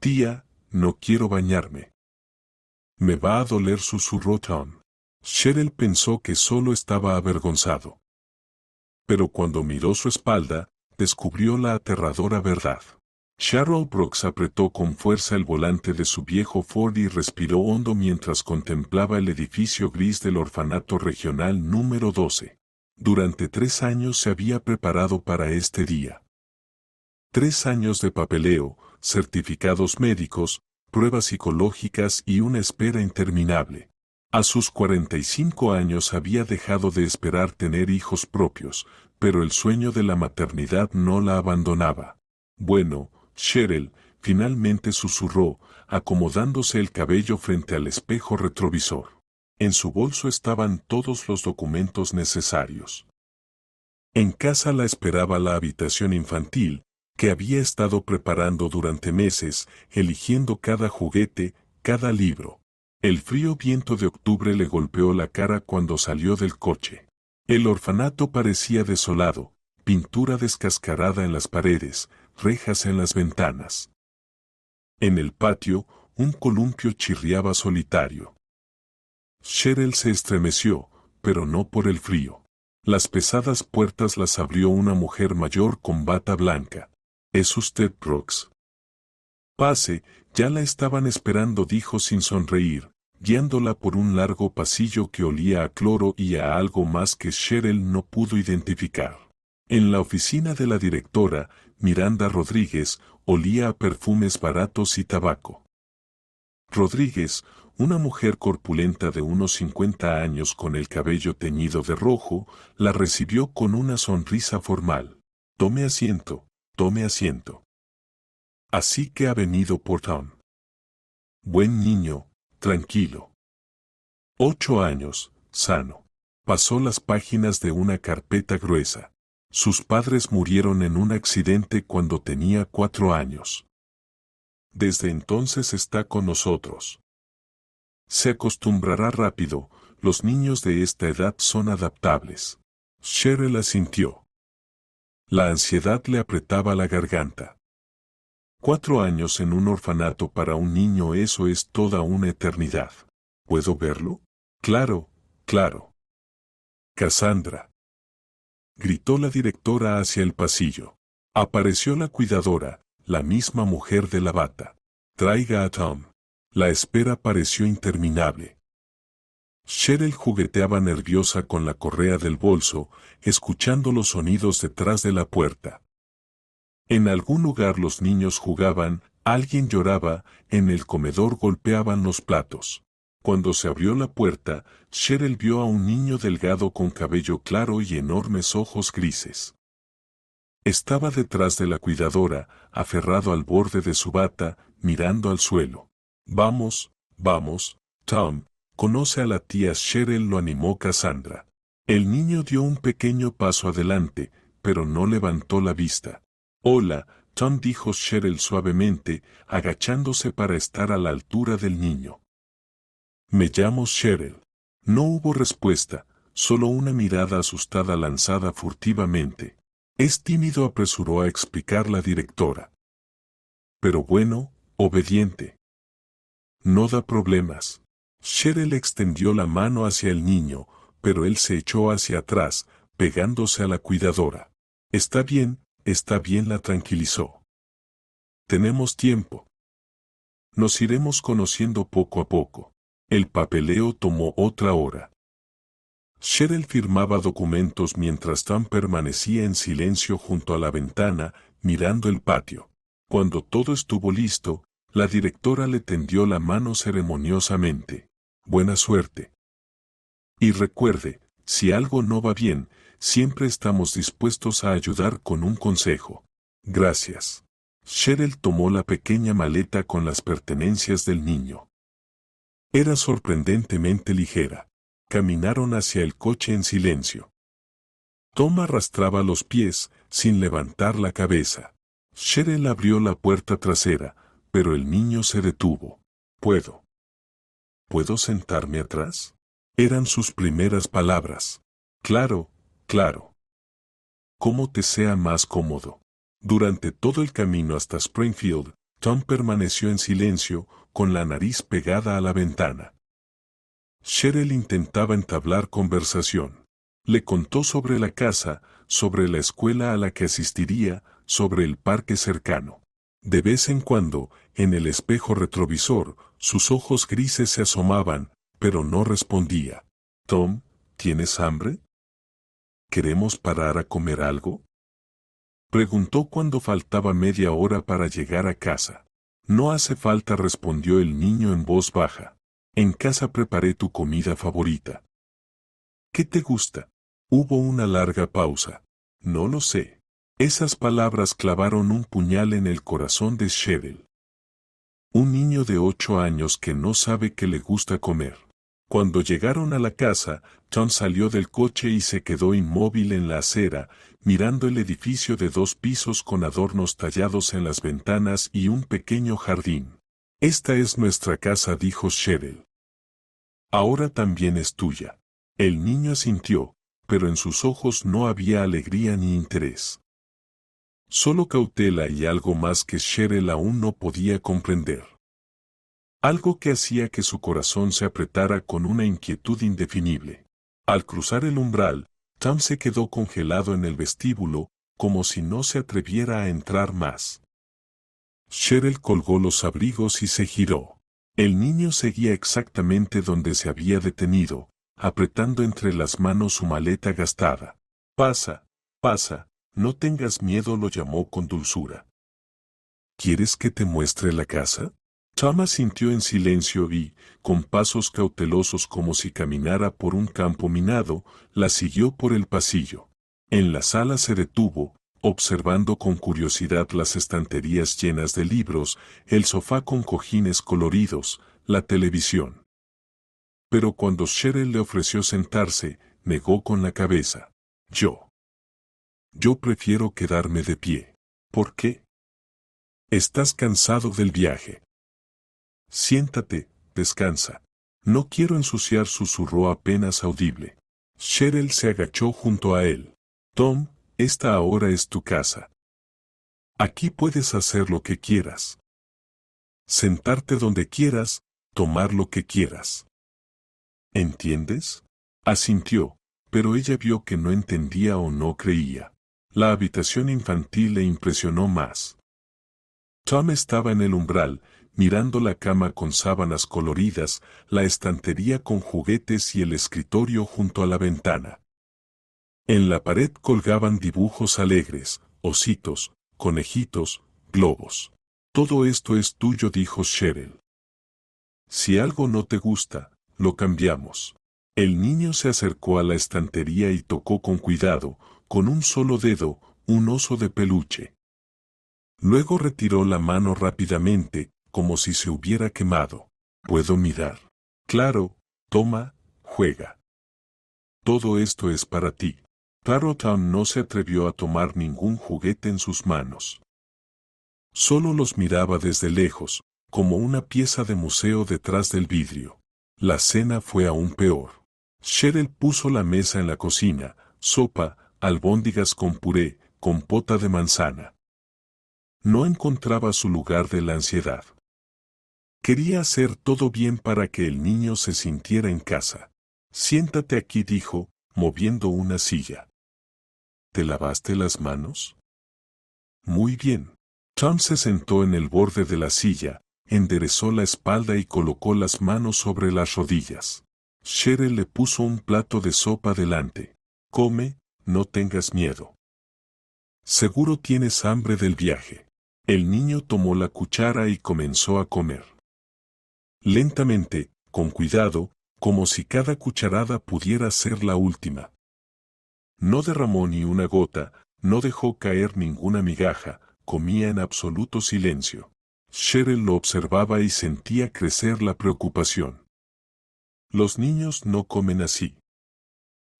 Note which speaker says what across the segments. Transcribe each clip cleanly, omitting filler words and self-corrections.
Speaker 1: Tía, no quiero bañarme. Me va a doler, susurró Tom. Cheryl pensó que solo estaba avergonzado. Pero cuando miró su espalda, descubrió la aterradora verdad. Cheryl Brooks apretó con fuerza el volante de su viejo Ford y respiró hondo mientras contemplaba el edificio gris del orfanato regional número 12. Durante 3 años se había preparado para este día. 3 años de papeleo, certificados médicos, pruebas psicológicas y una espera interminable. A sus 45 años había dejado de esperar tener hijos propios, pero el sueño de la maternidad no la abandonaba. Bueno, Cheryl, finalmente susurró, acomodándose el cabello frente al espejo retrovisor. En su bolso estaban todos los documentos necesarios. En casa la esperaba la habitación infantil, que había estado preparando durante meses, eligiendo cada juguete, cada libro. El frío viento de octubre le golpeó la cara cuando salió del coche. El orfanato parecía desolado, pintura descascarada en las paredes, rejas en las ventanas. En el patio, un columpio chirriaba solitario. Cheryl se estremeció, pero no por el frío. Las pesadas puertas las abrió una mujer mayor con bata blanca. ¿Es usted Brooks? Pase, ya la estaban esperando, dijo sin sonreír, guiándola por un largo pasillo que olía a cloro y a algo más que Cheryl no pudo identificar. En la oficina de la directora, Miranda Rodríguez, olía a perfumes baratos y tabaco. Rodríguez, una mujer corpulenta de unos 50 años con el cabello teñido de rojo, la recibió con una sonrisa formal. Tome asiento, tome asiento. Así que ha venido por Tom. Buen niño, tranquilo. 8 años, sano. Pasó las páginas de una carpeta gruesa. Sus padres murieron en un accidente cuando tenía 4 años. Desde entonces está con nosotros. Se acostumbrará rápido, los niños de esta edad son adaptables. Cheryl asintió. La ansiedad le apretaba la garganta. 4 años en un orfanato para un niño, eso es toda una eternidad. ¿Puedo verlo? Claro, claro. Cassandra. Gritó la directora hacia el pasillo. Apareció la cuidadora, la misma mujer de la bata. Traiga a Tom. La espera pareció interminable. Cheryl jugueteaba nerviosa con la correa del bolso, escuchando los sonidos detrás de la puerta. En algún lugar los niños jugaban, alguien lloraba, en el comedor golpeaban los platos. Cuando se abrió la puerta, Cheryl vio a un niño delgado con cabello claro y enormes ojos grises. Estaba detrás de la cuidadora, aferrado al borde de su bata, mirando al suelo. Vamos, vamos, Tom, conoce a la tía Cheryl, lo animó Cassandra. El niño dio un pequeño paso adelante, pero no levantó la vista. Hola, Tom, dijo Cheryl suavemente, agachándose para estar a la altura del niño. Me llamo Cheryl. No hubo respuesta, solo una mirada asustada lanzada furtivamente. Es tímido, apresuró a explicar la directora. Pero bueno, obediente. No da problemas. Cheryl extendió la mano hacia el niño, pero él se echó hacia atrás, pegándose a la cuidadora. Está bien, la tranquilizó. Tenemos tiempo. Nos iremos conociendo poco a poco. El papeleo tomó otra hora. Cheryl firmaba documentos mientras Tom permanecía en silencio junto a la ventana, mirando el patio. Cuando todo estuvo listo, la directora le tendió la mano ceremoniosamente. Buena suerte. Y recuerde, si algo no va bien, siempre estamos dispuestos a ayudar con un consejo. Gracias. Cheryl tomó la pequeña maleta con las pertenencias del niño. Era sorprendentemente ligera. Caminaron hacia el coche en silencio. Tom arrastraba los pies, sin levantar la cabeza. Cheryl abrió la puerta trasera, pero el niño se detuvo. ¿Puedo sentarme atrás? Eran sus primeras palabras. Claro, claro. Como te sea más cómodo. Durante todo el camino hasta Springfield, Tom permaneció en silencio, con la nariz pegada a la ventana. Cheryl intentaba entablar conversación. Le contó sobre la casa, sobre la escuela a la que asistiría, sobre el parque cercano. De vez en cuando, en el espejo retrovisor, sus ojos grises se asomaban, pero no respondía. «Tom, ¿tienes hambre? ¿Queremos parar a comer algo?», preguntó cuando faltaba media hora para llegar a casa. «No hace falta», respondió el niño en voz baja. «En casa preparé tu comida favorita». «¿Qué te gusta?». Hubo una larga pausa. «No lo sé». Esas palabras clavaron un puñal en el corazón de Cheryl. Un niño de 8 años que no sabe qué le gusta comer. Cuando llegaron a la casa, Tom salió del coche y se quedó inmóvil en la acera, mirando el edificio de 2 pisos con adornos tallados en las ventanas y un pequeño jardín. «Esta es nuestra casa», dijo Cheryl. «Ahora también es tuya». El niño asintió, pero en sus ojos no había alegría ni interés. Solo cautela y algo más que Cheryl aún no podía comprender. Algo que hacía que su corazón se apretara con una inquietud indefinible. Al cruzar el umbral, Tom se quedó congelado en el vestíbulo, como si no se atreviera a entrar más. Cheryl colgó los abrigos y se giró. El niño seguía exactamente donde se había detenido, apretando entre las manos su maleta gastada. «Pasa, pasa, no tengas miedo», lo llamó con dulzura. «¿Quieres que te muestre la casa?». Tom asintió en silencio y, con pasos cautelosos como si caminara por un campo minado, la siguió por el pasillo. En la sala se detuvo, observando con curiosidad las estanterías llenas de libros, el sofá con cojines coloridos, la televisión. Pero cuando Cheryl le ofreció sentarse, negó con la cabeza. Yo prefiero quedarme de pie». «¿Por qué?». «Estás cansado del viaje». «Siéntate, descansa». «No quiero ensuciar», susurró apenas audible. Cheryl se agachó junto a él. «Tom, esta ahora es tu casa. Aquí puedes hacer lo que quieras. Sentarte donde quieras, tomar lo que quieras. ¿Entiendes?». Asintió, pero ella vio que no entendía o no creía. La habitación infantil le impresionó más. Tom estaba en el umbral, mirando la cama con sábanas coloridas, la estantería con juguetes y el escritorio junto a la ventana. En la pared colgaban dibujos alegres, ositos, conejitos, globos. «Todo esto es tuyo», dijo Cheryl. «Si algo no te gusta, lo cambiamos». El niño se acercó a la estantería y tocó con cuidado, con un solo dedo, un oso de peluche. Luego retiró la mano rápidamente, como si se hubiera quemado. «¿Puedo mirar?». «Claro, toma, juega. Todo esto es para ti». Claro, Tom no se atrevió a tomar ningún juguete en sus manos. Solo los miraba desde lejos, como una pieza de museo detrás del vidrio. La cena fue aún peor. Cheryl puso la mesa en la cocina, sopa, albóndigas con puré, compota de manzana. No encontraba su lugar de la ansiedad. Quería hacer todo bien para que el niño se sintiera en casa. «Siéntate aquí», dijo, moviendo una silla. «¿Te lavaste las manos?». «Muy bien». Tom se sentó en el borde de la silla, enderezó la espalda y colocó las manos sobre las rodillas. Cheryl le puso un plato de sopa delante. «Come, no tengas miedo. Seguro tienes hambre del viaje». El niño tomó la cuchara y comenzó a comer. Lentamente, con cuidado, como si cada cucharada pudiera ser la última. No derramó ni una gota, no dejó caer ninguna migaja, comía en absoluto silencio. Cheryl lo observaba y sentía crecer la preocupación. Los niños no comen así.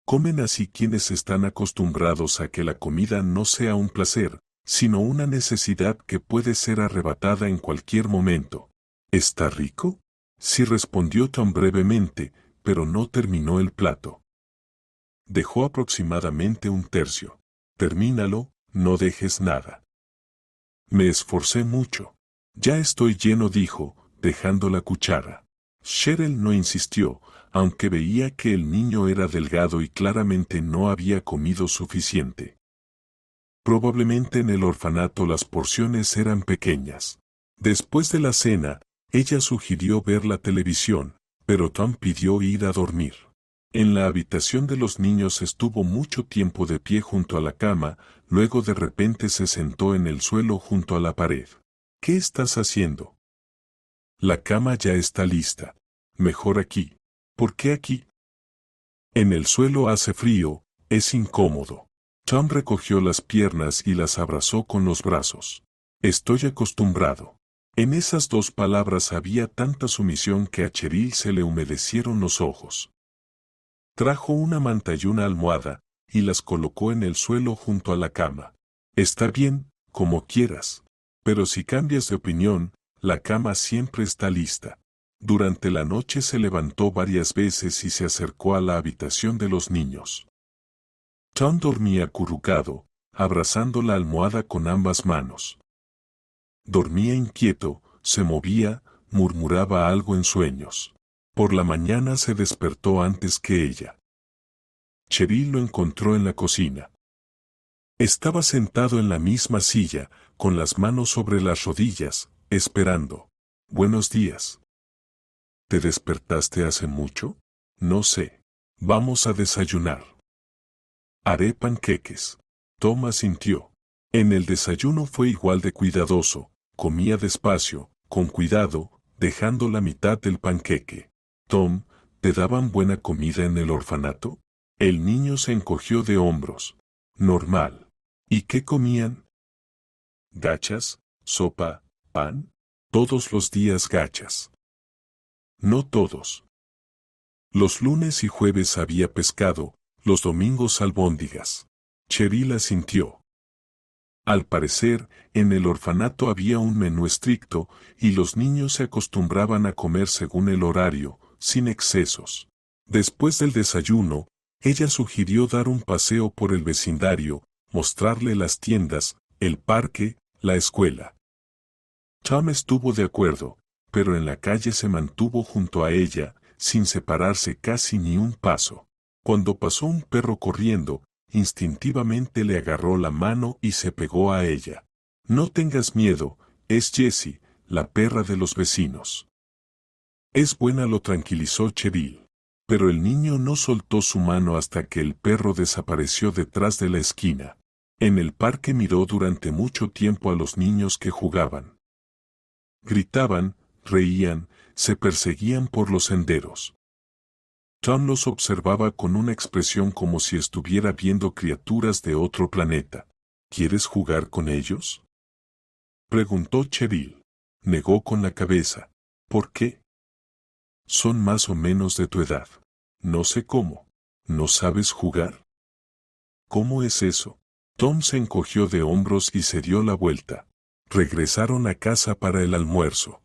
Speaker 1: Comen así quienes están acostumbrados a que la comida no sea un placer, sino una necesidad que puede ser arrebatada en cualquier momento. «¿Está rico?». Sí, respondió tan brevemente, pero no terminó el plato. Dejó aproximadamente un tercio. «Termínalo, no dejes nada». «Me esforcé mucho». Ya estoy lleno, dijo, dejando la cuchara. Cheryl no insistió, aunque veía que el niño era delgado y claramente no había comido suficiente. Probablemente en el orfanato las porciones eran pequeñas. Después de la cena, ella sugirió ver la televisión, pero Tom pidió ir a dormir. En la habitación de los niños estuvo mucho tiempo de pie junto a la cama, luego de repente se sentó en el suelo junto a la pared. ¿Qué estás haciendo? La cama ya está lista. Mejor aquí. ¿Por qué aquí? En el suelo hace frío, es incómodo. Tom recogió las piernas y las abrazó con los brazos. Estoy acostumbrado. En esas dos palabras había tanta sumisión que a Cheryl se le humedecieron los ojos. Trajo una manta y una almohada, y las colocó en el suelo junto a la cama. Está bien, como quieras. Pero si cambias de opinión, la cama siempre está lista. Durante la noche se levantó varias veces y se acercó a la habitación de los niños. Tom dormía acurrucado, abrazando la almohada con ambas manos. Dormía inquieto, se movía, murmuraba algo en sueños. Por la mañana se despertó antes que ella. Cheryl lo encontró en la cocina. Estaba sentado en la misma silla, con las manos sobre las rodillas, esperando. Buenos días. ¿Te despertaste hace mucho? No sé. Vamos a desayunar. Haré panqueques. Tom asintió. En el desayuno fue igual de cuidadoso, comía despacio, con cuidado, dejando la mitad del panqueque. Tom, ¿te daban buena comida en el orfanato? El niño se encogió de hombros. Normal. ¿Y qué comían? Gachas, sopa, pan. Todos los días gachas. No todos. Los lunes y jueves había pescado, los domingos albóndigas. Cheryl asintió. Al parecer, en el orfanato había un menú estricto, y los niños se acostumbraban a comer según el horario, sin excesos. Después del desayuno, ella sugirió dar un paseo por el vecindario, mostrarle las tiendas, el parque, la escuela. Tom estuvo de acuerdo, pero en la calle se mantuvo junto a ella, sin separarse casi ni un paso. Cuando pasó un perro corriendo, instintivamente le agarró la mano y se pegó a ella. No tengas miedo, es Jessie, la perra de los vecinos. Es buena, lo tranquilizó Cheryl. Pero el niño no soltó su mano hasta que el perro desapareció detrás de la esquina. En el parque miró durante mucho tiempo a los niños que jugaban. Gritaban, reían, se perseguían por los senderos. Tom los observaba con una expresión como si estuviera viendo criaturas de otro planeta. ¿Quieres jugar con ellos? Preguntó Cheryl. Negó con la cabeza. ¿Por qué? Son más o menos de tu edad. No sé cómo. ¿No sabes jugar? ¿Cómo es eso? Tom se encogió de hombros y se dio la vuelta. Regresaron a casa para el almuerzo.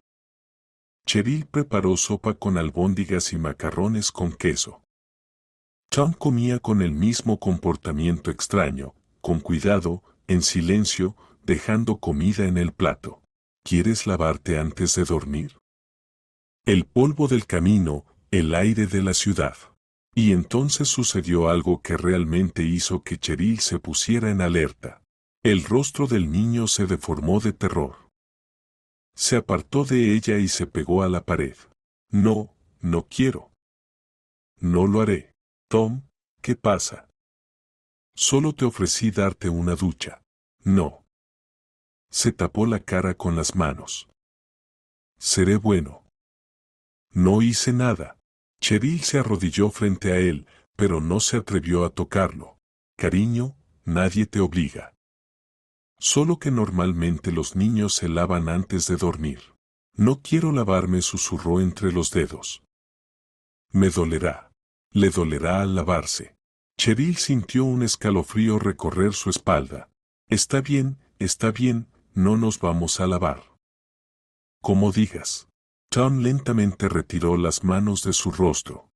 Speaker 1: Cheryl preparó sopa con albóndigas y macarrones con queso. Tom comía con el mismo comportamiento extraño, con cuidado, en silencio, dejando comida en el plato. ¿Quieres lavarte antes de dormir? El polvo del camino, el aire de la ciudad. Y entonces sucedió algo que realmente hizo que Cheryl se pusiera en alerta. El rostro del niño se deformó de terror. Se apartó de ella y se pegó a la pared. No, no quiero. No lo haré. Tom, ¿qué pasa? Solo te ofrecí darte una ducha. No. Se tapó la cara con las manos. Seré bueno. No hice nada. Cheryl se arrodilló frente a él, pero no se atrevió a tocarlo. Cariño, nadie te obliga. Solo que normalmente los niños se lavan antes de dormir. No quiero lavarme, susurró entre los dedos. Me dolerá. Le dolerá al lavarse. Cheryl sintió un escalofrío recorrer su espalda. Está bien, no nos vamos a lavar. Como digas. Tom lentamente retiró las manos de su rostro.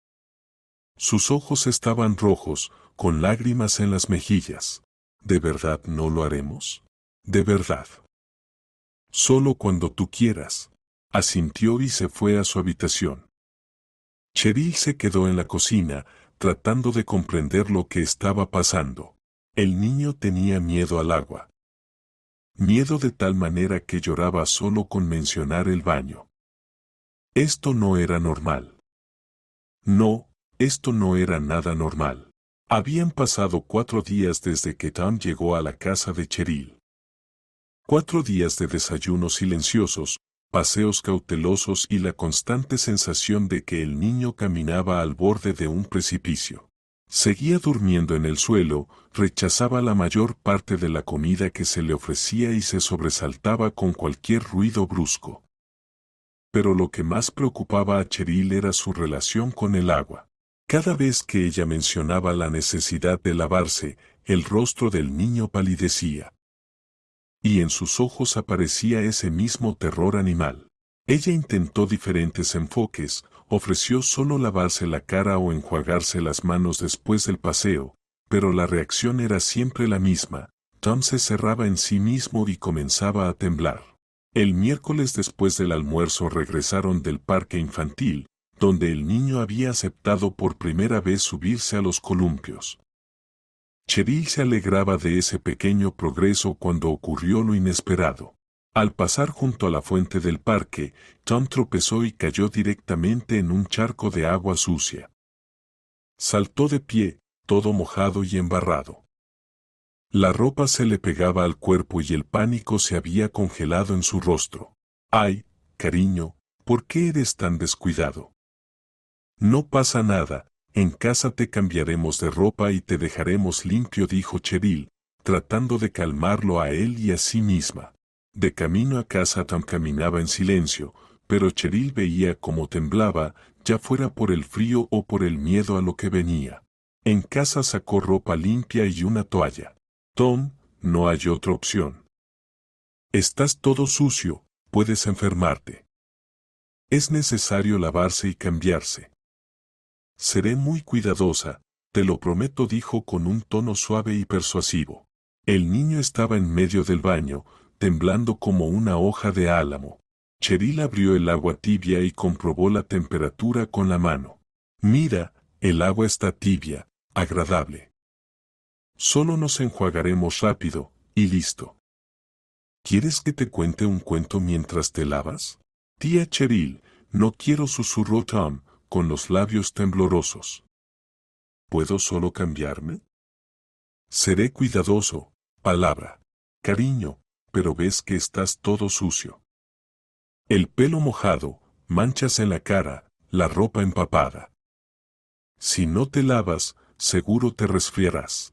Speaker 1: Sus ojos estaban rojos, con lágrimas en las mejillas. ¿De verdad no lo haremos? ¿De verdad? Solo cuando tú quieras. Asintió y se fue a su habitación. Cheryl se quedó en la cocina, tratando de comprender lo que estaba pasando. El niño tenía miedo al agua. Miedo de tal manera que lloraba solo con mencionar el baño. Esto no era normal. No, esto no era nada normal. Habían pasado 4 días desde que Tom llegó a la casa de Cheryl. 4 días de desayunos silenciosos, paseos cautelosos y la constante sensación de que el niño caminaba al borde de un precipicio. Seguía durmiendo en el suelo, rechazaba la mayor parte de la comida que se le ofrecía y se sobresaltaba con cualquier ruido brusco. Pero lo que más preocupaba a Cheryl era su relación con el agua. Cada vez que ella mencionaba la necesidad de lavarse, el rostro del niño palidecía. Y en sus ojos aparecía ese mismo terror animal. Ella intentó diferentes enfoques, ofreció solo lavarse la cara o enjuagarse las manos después del paseo, pero la reacción era siempre la misma. Tom se cerraba en sí mismo y comenzaba a temblar. El miércoles después del almuerzo regresaron del parque infantil, donde el niño había aceptado por primera vez subirse a los columpios. Cheryl se alegraba de ese pequeño progreso cuando ocurrió lo inesperado. Al pasar junto a la fuente del parque, Tom tropezó y cayó directamente en un charco de agua sucia. Saltó de pie, todo mojado y embarrado. La ropa se le pegaba al cuerpo y el pánico se había congelado en su rostro. «Ay, cariño, ¿por qué eres tan descuidado?» «No pasa nada, en casa te cambiaremos de ropa y te dejaremos limpio», dijo Cheryl, tratando de calmarlo a él y a sí misma. De camino a casa Tom caminaba en silencio, pero Cheryl veía cómo temblaba, ya fuera por el frío o por el miedo a lo que venía. En casa sacó ropa limpia y una toalla. «Tom, no hay otra opción. Estás todo sucio, puedes enfermarte. Es necesario lavarse y cambiarse». «Seré muy cuidadosa, te lo prometo», dijo con un tono suave y persuasivo. El niño estaba en medio del baño, temblando como una hoja de álamo. Cheryl abrió el agua tibia y comprobó la temperatura con la mano. «Mira, el agua está tibia, agradable. Solo nos enjuagaremos rápido, y listo». «¿Quieres que te cuente un cuento mientras te lavas?» «Tía Cheryl, no quiero», susurró Tom, con los labios temblorosos. «¿Puedo solo cambiarme?» «Seré cuidadoso, palabra. Cariño, pero ves que estás todo sucio. El pelo mojado, manchas en la cara, la ropa empapada. Si no te lavas, seguro te resfriarás».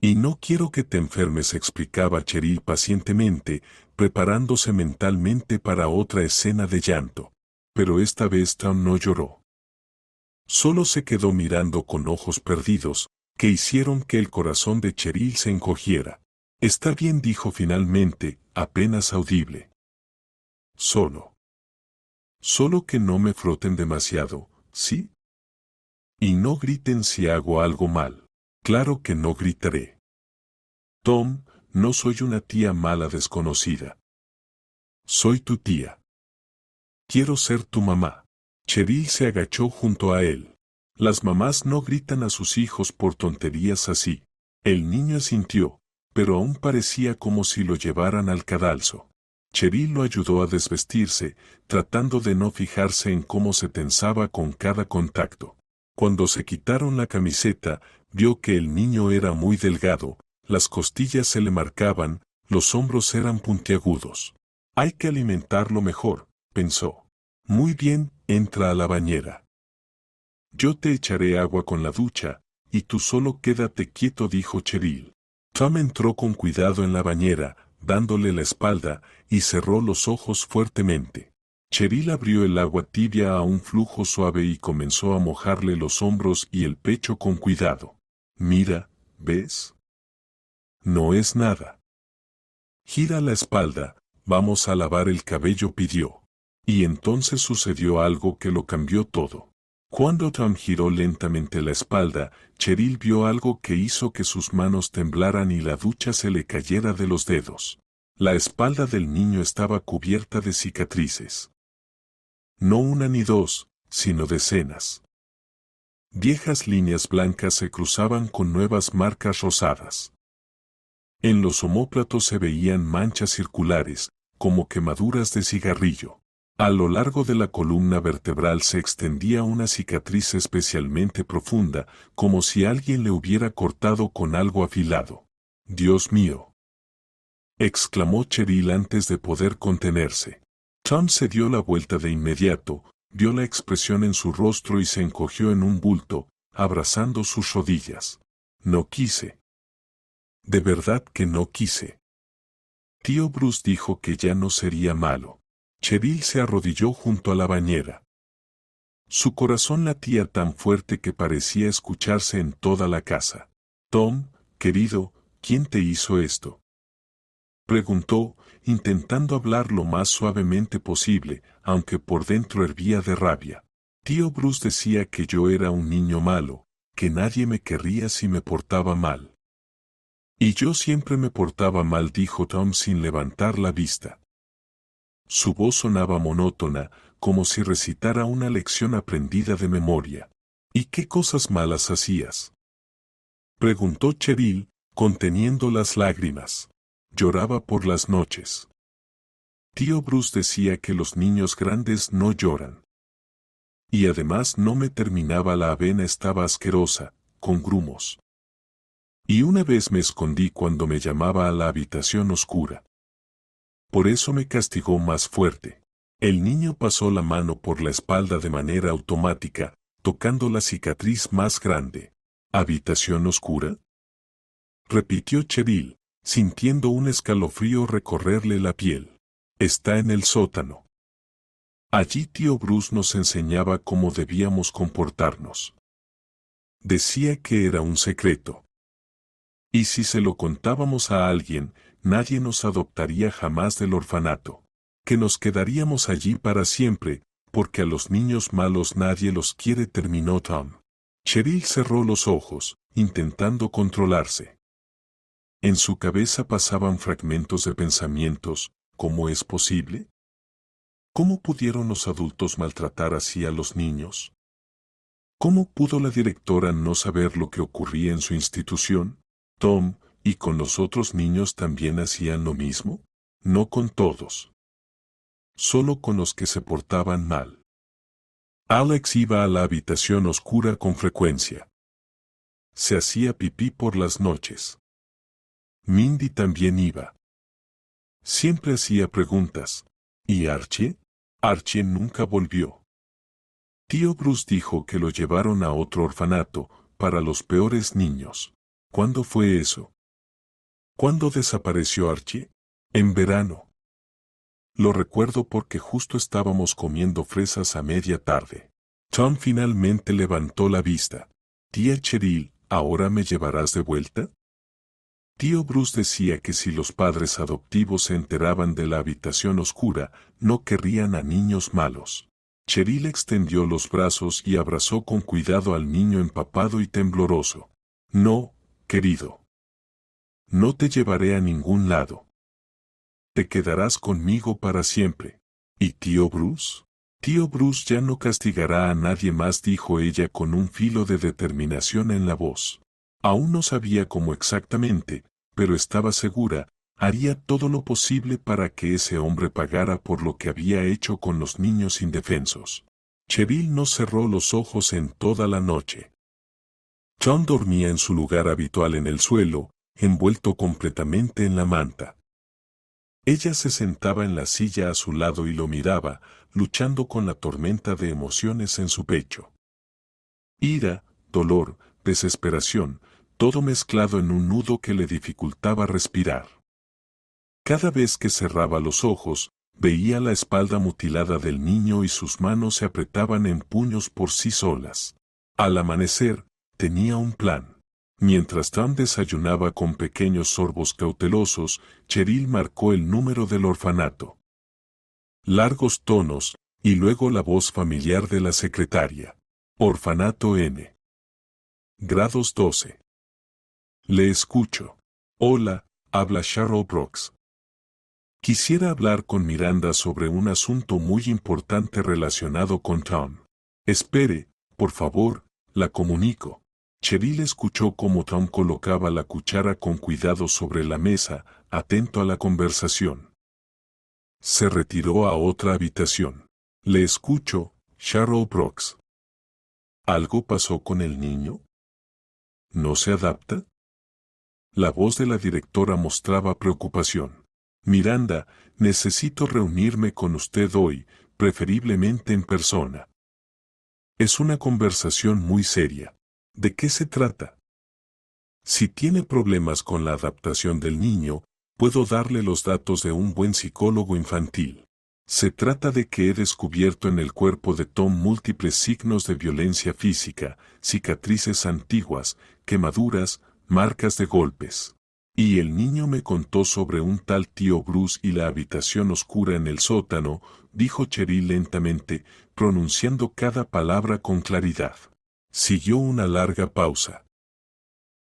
Speaker 1: «Y no quiero que te enfermes», explicaba Cheryl pacientemente, preparándose mentalmente para otra escena de llanto. Pero esta vez Tom no lloró. Solo se quedó mirando con ojos perdidos, que hicieron que el corazón de Cheryl se encogiera. «Está bien», dijo finalmente, apenas audible. «Solo que no me froten demasiado, ¿sí? Y no griten si hago algo mal». «Claro que no gritaré. Tom, no soy una tía mala desconocida. Soy tu tía. Quiero ser tu mamá». Cheryl se agachó junto a él. Las mamás no gritan a sus hijos por tonterías así. El niño asintió, pero aún parecía como si lo llevaran al cadalso. Cheryl lo ayudó a desvestirse, tratando de no fijarse en cómo se tensaba con cada contacto. Cuando se quitaron la camiseta, vio que el niño era muy delgado, las costillas se le marcaban, los hombros eran puntiagudos. «Hay que alimentarlo mejor», pensó. «Muy bien, entra a la bañera. Yo te echaré agua con la ducha, y tú solo quédate quieto», dijo Cheryl. Tom entró con cuidado en la bañera, dándole la espalda, y cerró los ojos fuertemente. Cheryl abrió el agua tibia a un flujo suave y comenzó a mojarle los hombros y el pecho con cuidado. «Mira, ¿ves? No es nada. Gira la espalda, vamos a lavar el cabello», pidió. Y entonces sucedió algo que lo cambió todo. Cuando Tom giró lentamente la espalda, Cheryl vio algo que hizo que sus manos temblaran y la ducha se le cayera de los dedos. La espalda del niño estaba cubierta de cicatrices. No una ni dos, sino decenas. Viejas líneas blancas se cruzaban con nuevas marcas rosadas. En los omóplatos se veían manchas circulares, como quemaduras de cigarrillo. A lo largo de la columna vertebral se extendía una cicatriz especialmente profunda, como si alguien le hubiera cortado con algo afilado. «Dios mío», exclamó Cheryl antes de poder contenerse. Tom se dio la vuelta de inmediato, vio la expresión en su rostro y se encogió en un bulto, abrazando sus rodillas. «No quise. De verdad que no quise». Tío Bruce dijo que ya no sería malo. Cheryl se arrodilló junto a la bañera. Su corazón latía tan fuerte que parecía escucharse en toda la casa. «Tom, querido, ¿quién te hizo esto?», preguntó, intentando hablar lo más suavemente posible, aunque por dentro hervía de rabia. Tío Bruce decía que yo era un niño malo, que nadie me querría si me portaba mal. Y yo siempre me portaba mal, dijo Tom sin levantar la vista. Su voz sonaba monótona, como si recitara una lección aprendida de memoria. «¿Y qué cosas malas hacías?», preguntó Cheryl, conteniendo las lágrimas. «Lloraba por las noches». Tío Bruce decía que los niños grandes no lloran. Y además no me terminaba la avena, estaba asquerosa, con grumos. Y una vez me escondí cuando me llamaba a la habitación oscura. Por eso me castigó más fuerte. El niño pasó la mano por la espalda de manera automática, tocando la cicatriz más grande. «¿Habitación oscura?», repitió Cheryl, sintiendo un escalofrío recorrerle la piel. «Está en el sótano. Allí tío Bruce nos enseñaba cómo debíamos comportarnos. Decía que era un secreto. Y si se lo contábamos a alguien, nadie nos adoptaría jamás del orfanato. Que nos quedaríamos allí para siempre, porque a los niños malos nadie los quiere», terminó Tom. Cheryl cerró los ojos, intentando controlarse. En su cabeza pasaban fragmentos de pensamientos. ¿Cómo es posible? ¿Cómo pudieron los adultos maltratar así a los niños? ¿Cómo pudo la directora no saber lo que ocurría en su institución? Tom, ¿y con los otros niños también hacían lo mismo? No con todos. Solo con los que se portaban mal. Alex iba a la habitación oscura con frecuencia. Se hacía pipí por las noches. Mindy también iba. Siempre hacía preguntas. ¿Y Archie? Archie nunca volvió. Tío Bruce dijo que lo llevaron a otro orfanato, para los peores niños. ¿Cuándo fue eso? ¿Cuándo desapareció Archie? En verano. Lo recuerdo porque justo estábamos comiendo fresas a media tarde. Tom finalmente levantó la vista. «Tía Cheryl, ¿ahora me llevarás de vuelta?». Tío Bruce decía que si los padres adoptivos se enteraban de la habitación oscura, no querrían a niños malos. Cheryl extendió los brazos y abrazó con cuidado al niño empapado y tembloroso. «No, querido. No te llevaré a ningún lado. Te quedarás conmigo para siempre». «¿Y tío Bruce?». «Tío Bruce ya no castigará a nadie más», dijo ella con un filo de determinación en la voz. Aún no sabía cómo exactamente, pero estaba segura, haría todo lo posible para que ese hombre pagara por lo que había hecho con los niños indefensos. Cheryl no cerró los ojos en toda la noche. John dormía en su lugar habitual en el suelo, envuelto completamente en la manta. Ella se sentaba en la silla a su lado y lo miraba, luchando con la tormenta de emociones en su pecho. Ira, dolor, desesperación, todo mezclado en un nudo que le dificultaba respirar. Cada vez que cerraba los ojos, veía la espalda mutilada del niño y sus manos se apretaban en puños por sí solas. Al amanecer, tenía un plan. Mientras Tom desayunaba con pequeños sorbos cautelosos, Cheryl marcó el número del orfanato. Largos tonos, y luego la voz familiar de la secretaria. «Orfanato N. Grados 12. Le escucho. Hola, habla Cheryl Brooks. Quisiera hablar con Miranda sobre un asunto muy importante relacionado con Tom. Espere, por favor, la comunico. Cheryl escuchó cómo Tom colocaba la cuchara con cuidado sobre la mesa, atento a la conversación. Se retiró a otra habitación. Le escucho, Cheryl Brooks. ¿Algo pasó con el niño? ¿No se adapta? La voz de la directora mostraba preocupación. Miranda, necesito reunirme con usted hoy, preferiblemente en persona. Es una conversación muy seria. ¿De qué se trata? Si tiene problemas con la adaptación del niño, puedo darle los datos de un buen psicólogo infantil. Se trata de que he descubierto en el cuerpo de Tom múltiples signos de violencia física, cicatrices antiguas, quemaduras, marcas de golpes. Y el niño me contó sobre un tal tío Bruce y la habitación oscura en el sótano, dijo Cheryl lentamente, pronunciando cada palabra con claridad. Siguió una larga pausa.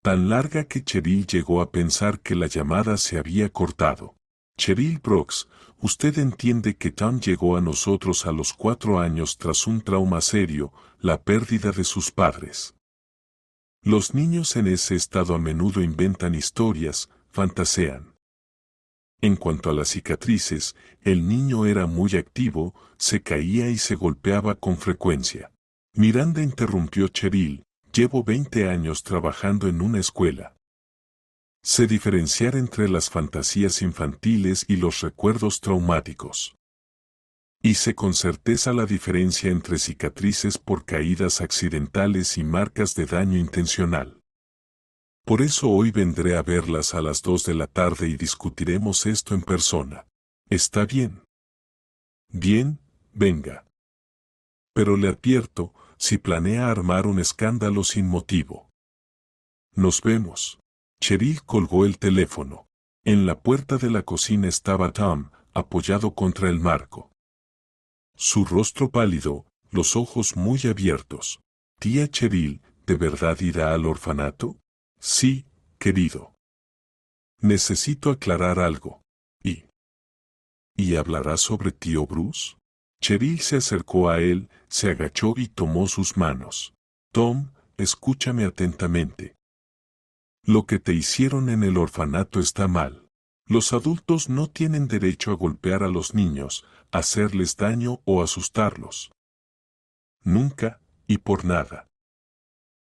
Speaker 1: Tan larga que Cheryl llegó a pensar que la llamada se había cortado. Cheryl Brooks, usted entiende que Tom llegó a nosotros a los 4 años tras un trauma serio, la pérdida de sus padres. Los niños en ese estado a menudo inventan historias, fantasean. En cuanto a las cicatrices, el niño era muy activo, se caía y se golpeaba con frecuencia. Miranda interrumpió Cheryl, llevo 20 años trabajando en una escuela. Sé diferenciar entre las fantasías infantiles y los recuerdos traumáticos. Y sé con certeza la diferencia entre cicatrices por caídas accidentales y marcas de daño intencional. Por eso hoy vendré a verlas a las 2 de la tarde y discutiremos esto en persona. ¿Está bien? Bien, venga. Pero le advierto, si planea armar un escándalo sin motivo. Nos vemos. Cheryl colgó el teléfono. En la puerta de la cocina estaba Tom, apoyado contra el marco. Su rostro pálido, los ojos muy abiertos. Tía Cheryl, ¿de verdad irá al orfanato? Sí, querido. Necesito aclarar algo. ¿Y hablará sobre tío Bruce? Cheryl se acercó a él, se agachó y tomó sus manos. Tom, escúchame atentamente. Lo que te hicieron en el orfanato está mal. Los adultos no tienen derecho a golpear a los niños, hacerles daño o asustarlos. Nunca, y por nada.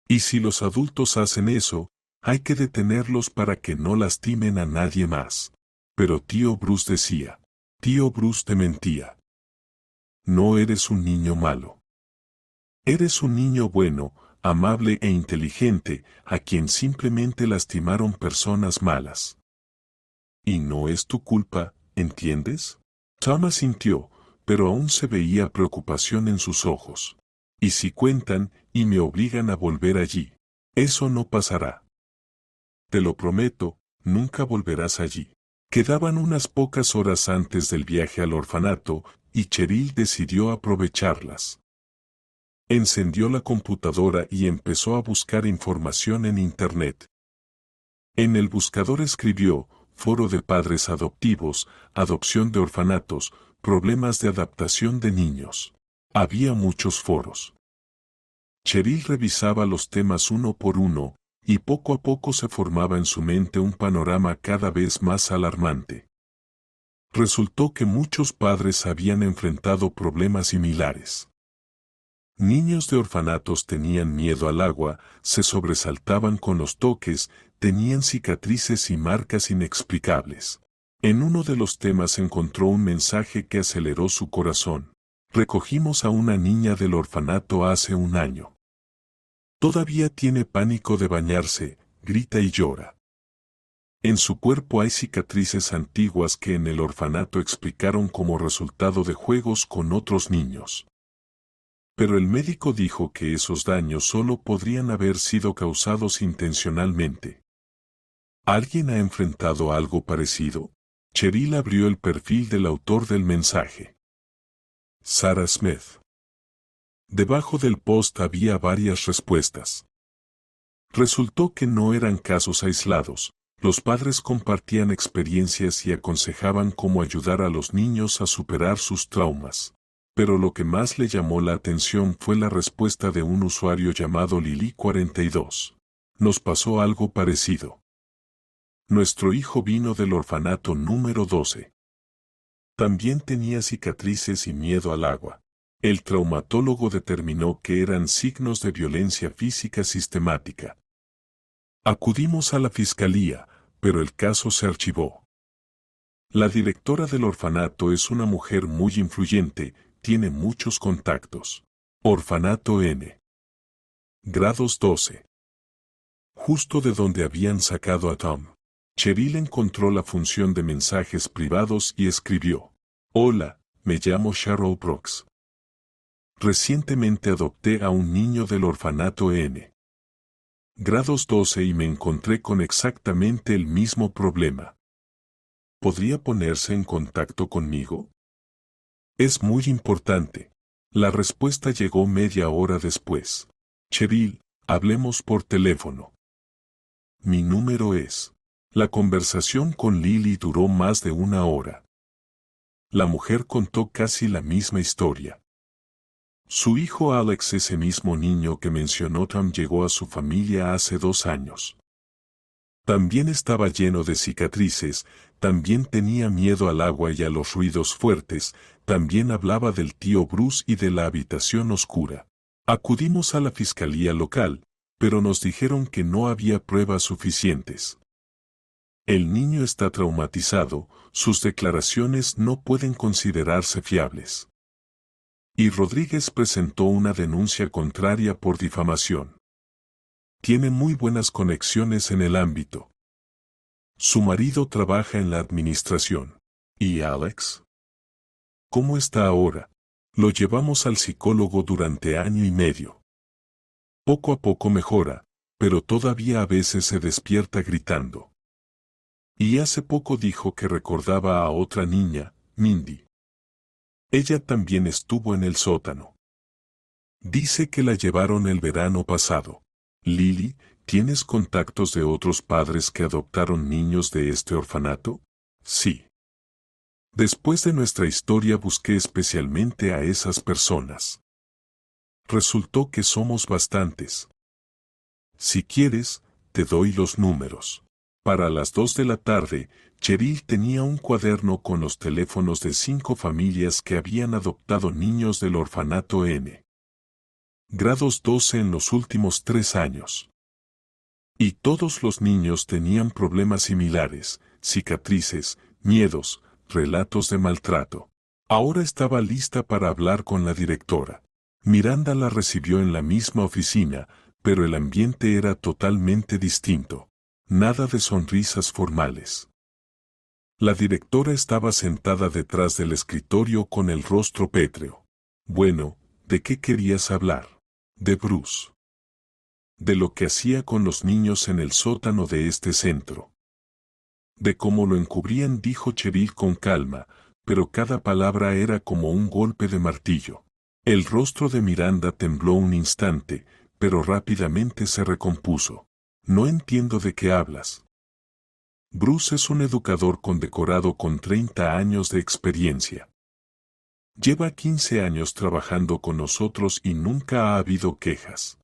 Speaker 1: Y si los adultos hacen eso, hay que detenerlos para que no lastimen a nadie más. Pero tío Bruce decía. Tío Bruce te mentía. No eres un niño malo. Eres un niño bueno, amable e inteligente, a quien simplemente lastimaron personas malas. Y no es tu culpa, ¿entiendes? Tom asintió, pero aún se veía preocupación en sus ojos. Y si cuentan, y me obligan a volver allí, eso no pasará. Te lo prometo, nunca volverás allí. Quedaban unas pocas horas antes del viaje al orfanato, y Cheryl decidió aprovecharlas. Encendió la computadora y empezó a buscar información en Internet. En el buscador escribió, Foro de Padres Adoptivos, Adopción de Orfanatos, Problemas de Adaptación de Niños. Había muchos foros. Cheryl revisaba los temas uno por uno, y poco a poco se formaba en su mente un panorama cada vez más alarmante. Resultó que muchos padres habían enfrentado problemas similares. Niños de orfanatos tenían miedo al agua, se sobresaltaban con los toques, tenían cicatrices y marcas inexplicables. En uno de los temas encontró un mensaje que aceleró su corazón. Recogimos a una niña del orfanato hace un año. Todavía tiene pánico de bañarse, grita y llora. En su cuerpo hay cicatrices antiguas que en el orfanato explicaron como resultado de juegos con otros niños. Pero el médico dijo que esos daños solo podrían haber sido causados intencionalmente. ¿Alguien ha enfrentado algo parecido? Cheryl abrió el perfil del autor del mensaje. Sarah Smith. Debajo del post había varias respuestas. Resultó que no eran casos aislados, Los padres compartían experiencias y aconsejaban cómo ayudar a los niños a superar sus traumas. Pero lo que más le llamó la atención fue la respuesta de un usuario llamado Lili42. Nos pasó algo parecido. Nuestro hijo vino del orfanato número 12. También tenía cicatrices y miedo al agua. El traumatólogo determinó que eran signos de violencia física sistemática. Acudimos a la fiscalía, pero el caso se archivó. La directora del orfanato es una mujer muy influyente, tiene muchos contactos. Orfanato N. Grados 12. Justo de donde habían sacado a Tom. Cheryl encontró la función de mensajes privados y escribió: Hola, me llamo Cheryl Brooks. Recientemente adopté a un niño del orfanato N. Grados 12 y me encontré con exactamente el mismo problema. ¿Podría ponerse en contacto conmigo? Es muy importante. La respuesta llegó media hora después. Cheryl, hablemos por teléfono. Mi número es. La conversación con Lily duró más de una hora. La mujer contó casi la misma historia. Su hijo Alex, ese mismo niño que mencionó Tom, llegó a su familia hace 2 años. También estaba lleno de cicatrices, también tenía miedo al agua y a los ruidos fuertes, también hablaba del tío Bruce y de la habitación oscura. Acudimos a la fiscalía local, pero nos dijeron que no había pruebas suficientes. El niño está traumatizado, sus declaraciones no pueden considerarse fiables. Y Rodríguez presentó una denuncia contraria por difamación. Tiene muy buenas conexiones en el ámbito. Su marido trabaja en la administración. ¿Y Alex? ¿Cómo está ahora? Lo llevamos al psicólogo durante 1 año y medio. Poco a poco mejora, pero todavía a veces se despierta gritando. Y hace poco dijo que recordaba a otra niña, Mindy. Ella también estuvo en el sótano. Dice que la llevaron el verano pasado. Lily, ¿tienes contactos de otros padres que adoptaron niños de este orfanato? Sí. Después de nuestra historia busqué especialmente a esas personas. Resultó que somos bastantes. Si quieres, te doy los números. Para las 2 de la tarde, Cheryl tenía un cuaderno con los teléfonos de 5 familias que habían adoptado niños del orfanato N. Grados 12 en los últimos 3 años. Y todos los niños tenían problemas similares, cicatrices, miedos, relatos de maltrato. Ahora estaba lista para hablar con la directora. Miranda la recibió en la misma oficina, pero el ambiente era totalmente distinto. Nada de sonrisas formales. La directora estaba sentada detrás del escritorio con el rostro pétreo. Bueno, ¿de qué querías hablar? De Bruce. De lo que hacía con los niños en el sótano de este centro. De cómo lo encubrían, dijo Cheryl con calma, pero cada palabra era como un golpe de martillo. El rostro de Miranda tembló un instante, pero rápidamente se recompuso. No entiendo de qué hablas. Bruce es un educador condecorado con 30 años de experiencia. Lleva 15 años trabajando con nosotros y nunca ha habido quejas.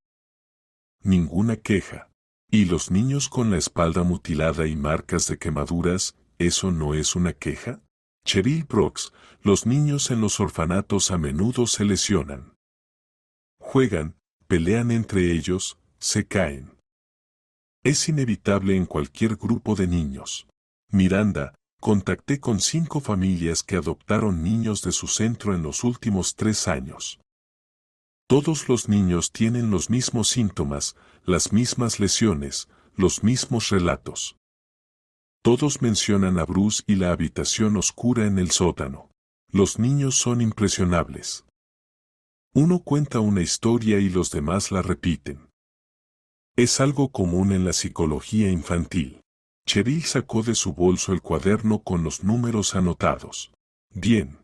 Speaker 1: Ninguna queja. ¿Y los niños con la espalda mutilada y marcas de quemaduras, eso no es una queja? Cheryl Brooks, los niños en los orfanatos a menudo se lesionan. Juegan, pelean entre ellos, se caen. Es inevitable en cualquier grupo de niños. Miranda, contacté con 5 familias que adoptaron niños de su centro en los últimos 3 años. Todos los niños tienen los mismos síntomas, las mismas lesiones, los mismos relatos. Todos mencionan a Bruce y la habitación oscura en el sótano. Los niños son impresionables. Uno cuenta una historia y los demás la repiten. Es algo común en la psicología infantil. Cheryl sacó de su bolso el cuaderno con los números anotados. Bien.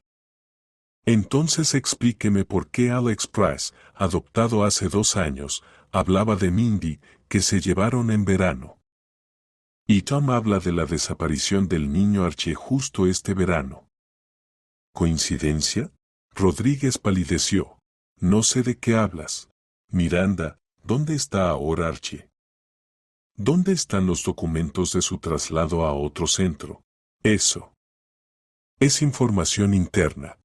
Speaker 1: Entonces explíqueme por qué Alex Price, adoptado hace 2 años, hablaba de Mindy, que se llevaron en verano. Y Tom habla de la desaparición del niño Archie justo este verano. ¿Coincidencia? Rodríguez palideció. No sé de qué hablas. Miranda, ¿dónde está ahora Archie? ¿Dónde están los documentos de su traslado a otro centro? Eso es información interna.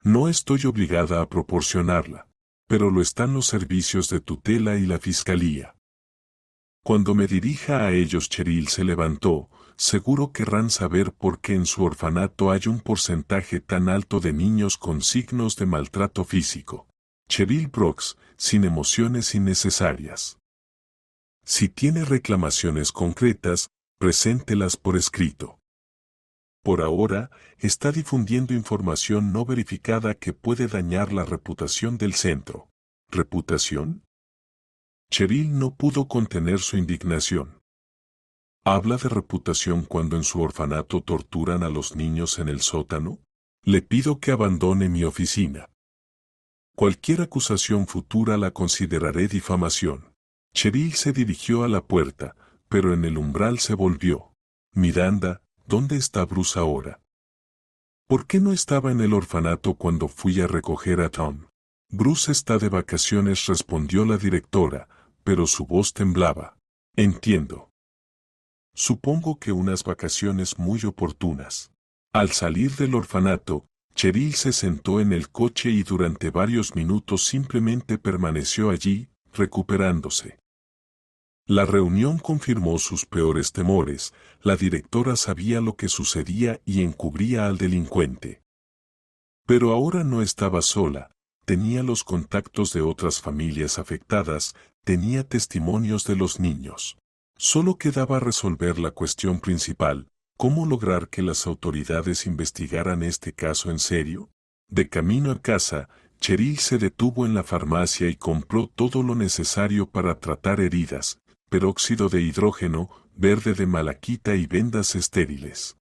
Speaker 1: No estoy obligada a proporcionarla, pero lo están los servicios de tutela y la fiscalía. Cuando me dirija a ellos, Cheryl se levantó. Seguro querrán saber por qué en su orfanato hay un porcentaje tan alto de niños con signos de maltrato físico. Cheryl Brooks, sin emociones innecesarias. Si tiene reclamaciones concretas, preséntelas por escrito. Por ahora, está difundiendo información no verificada que puede dañar la reputación del centro. ¿Reputación? Cheryl no pudo contener su indignación. ¿Habla de reputación cuando en su orfanato torturan a los niños en el sótano? Le pido que abandone mi oficina. Cualquier acusación futura la consideraré difamación. Cheryl se dirigió a la puerta, pero en el umbral se volvió. Miranda, ¿dónde está Bruce ahora? ¿Por qué no estaba en el orfanato cuando fui a recoger a Tom? Bruce está de vacaciones, respondió la directora, pero su voz temblaba. Entiendo. Supongo que unas vacaciones muy oportunas. Al salir del orfanato, Cheryl se sentó en el coche y durante varios minutos simplemente permaneció allí, recuperándose. La reunión confirmó sus peores temores. La directora sabía lo que sucedía y encubría al delincuente. Pero ahora no estaba sola, tenía los contactos de otras familias afectadas, tenía testimonios de los niños. Solo quedaba resolver la cuestión principal: ¿cómo lograr que las autoridades investigaran este caso en serio? De camino a casa, Cheryl se detuvo en la farmacia y compró todo lo necesario para tratar heridas: peróxido de hidrógeno, verde de malaquita y vendas estériles.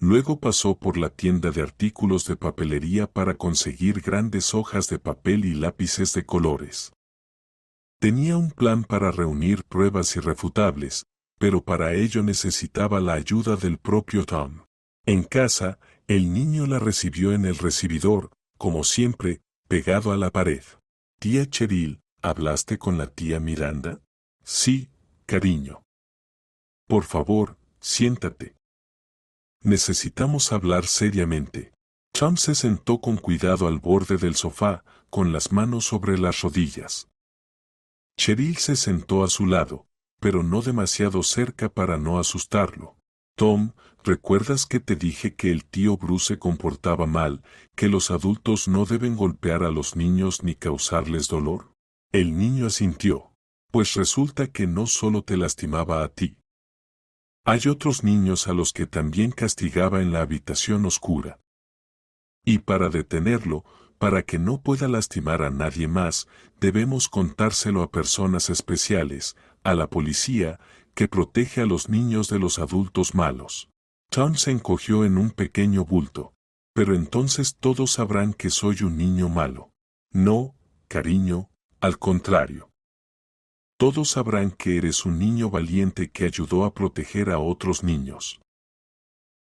Speaker 1: Luego pasó por la tienda de artículos de papelería para conseguir grandes hojas de papel y lápices de colores. Tenía un plan para reunir pruebas irrefutables, pero para ello necesitaba la ayuda del propio Tom. En casa, el niño la recibió en el recibidor, como siempre, pegado a la pared. Tía Cheryl, ¿hablaste con la tía Miranda? Sí, cariño. Por favor, siéntate. Necesitamos hablar seriamente. Tom se sentó con cuidado al borde del sofá, con las manos sobre las rodillas. Cheryl se sentó a su lado, pero no demasiado cerca para no asustarlo. Tom, ¿recuerdas que te dije que el tío Bruce se comportaba mal, que los adultos no deben golpear a los niños ni causarles dolor? El niño asintió. Pues resulta que no solo te lastimaba a ti. Hay otros niños a los que también castigaba en la habitación oscura. Y para detenerlo, para que no pueda lastimar a nadie más, debemos contárselo a personas especiales, a la policía, que protege a los niños de los adultos malos. Tom se encogió en un pequeño bulto. Pero entonces todos sabrán que soy un niño malo. No, cariño, al contrario. Todos sabrán que eres un niño valiente que ayudó a proteger a otros niños.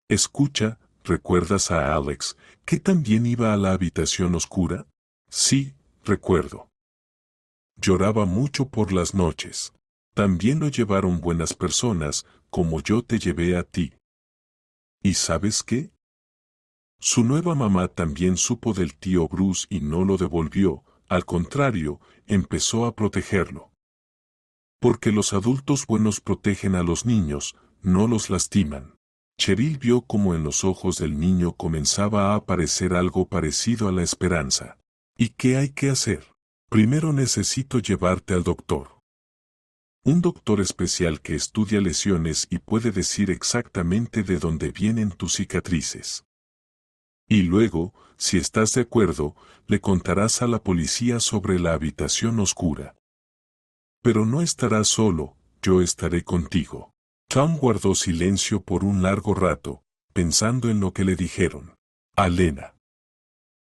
Speaker 1: Escucha, ¿recuerdas a Alex, que también iba a la habitación oscura? Sí, recuerdo. Lloraba mucho por las noches. También lo llevaron buenas personas, como yo te llevé a ti. ¿Y sabes qué? Su nueva mamá también supo del tío Bruce y no lo devolvió, al contrario, empezó a protegerlo. Porque los adultos buenos protegen a los niños, no los lastiman. Cheryl vio como en los ojos del niño comenzaba a aparecer algo parecido a la esperanza. ¿Y qué hay que hacer? Primero necesito llevarte al doctor. Un doctor especial que estudia lesiones y puede decir exactamente de dónde vienen tus cicatrices. Y luego, si estás de acuerdo, le contarás a la policía sobre la habitación oscura. Pero no estarás solo, yo estaré contigo. Tom guardó silencio por un largo rato, pensando en lo que le dijeron. Alena.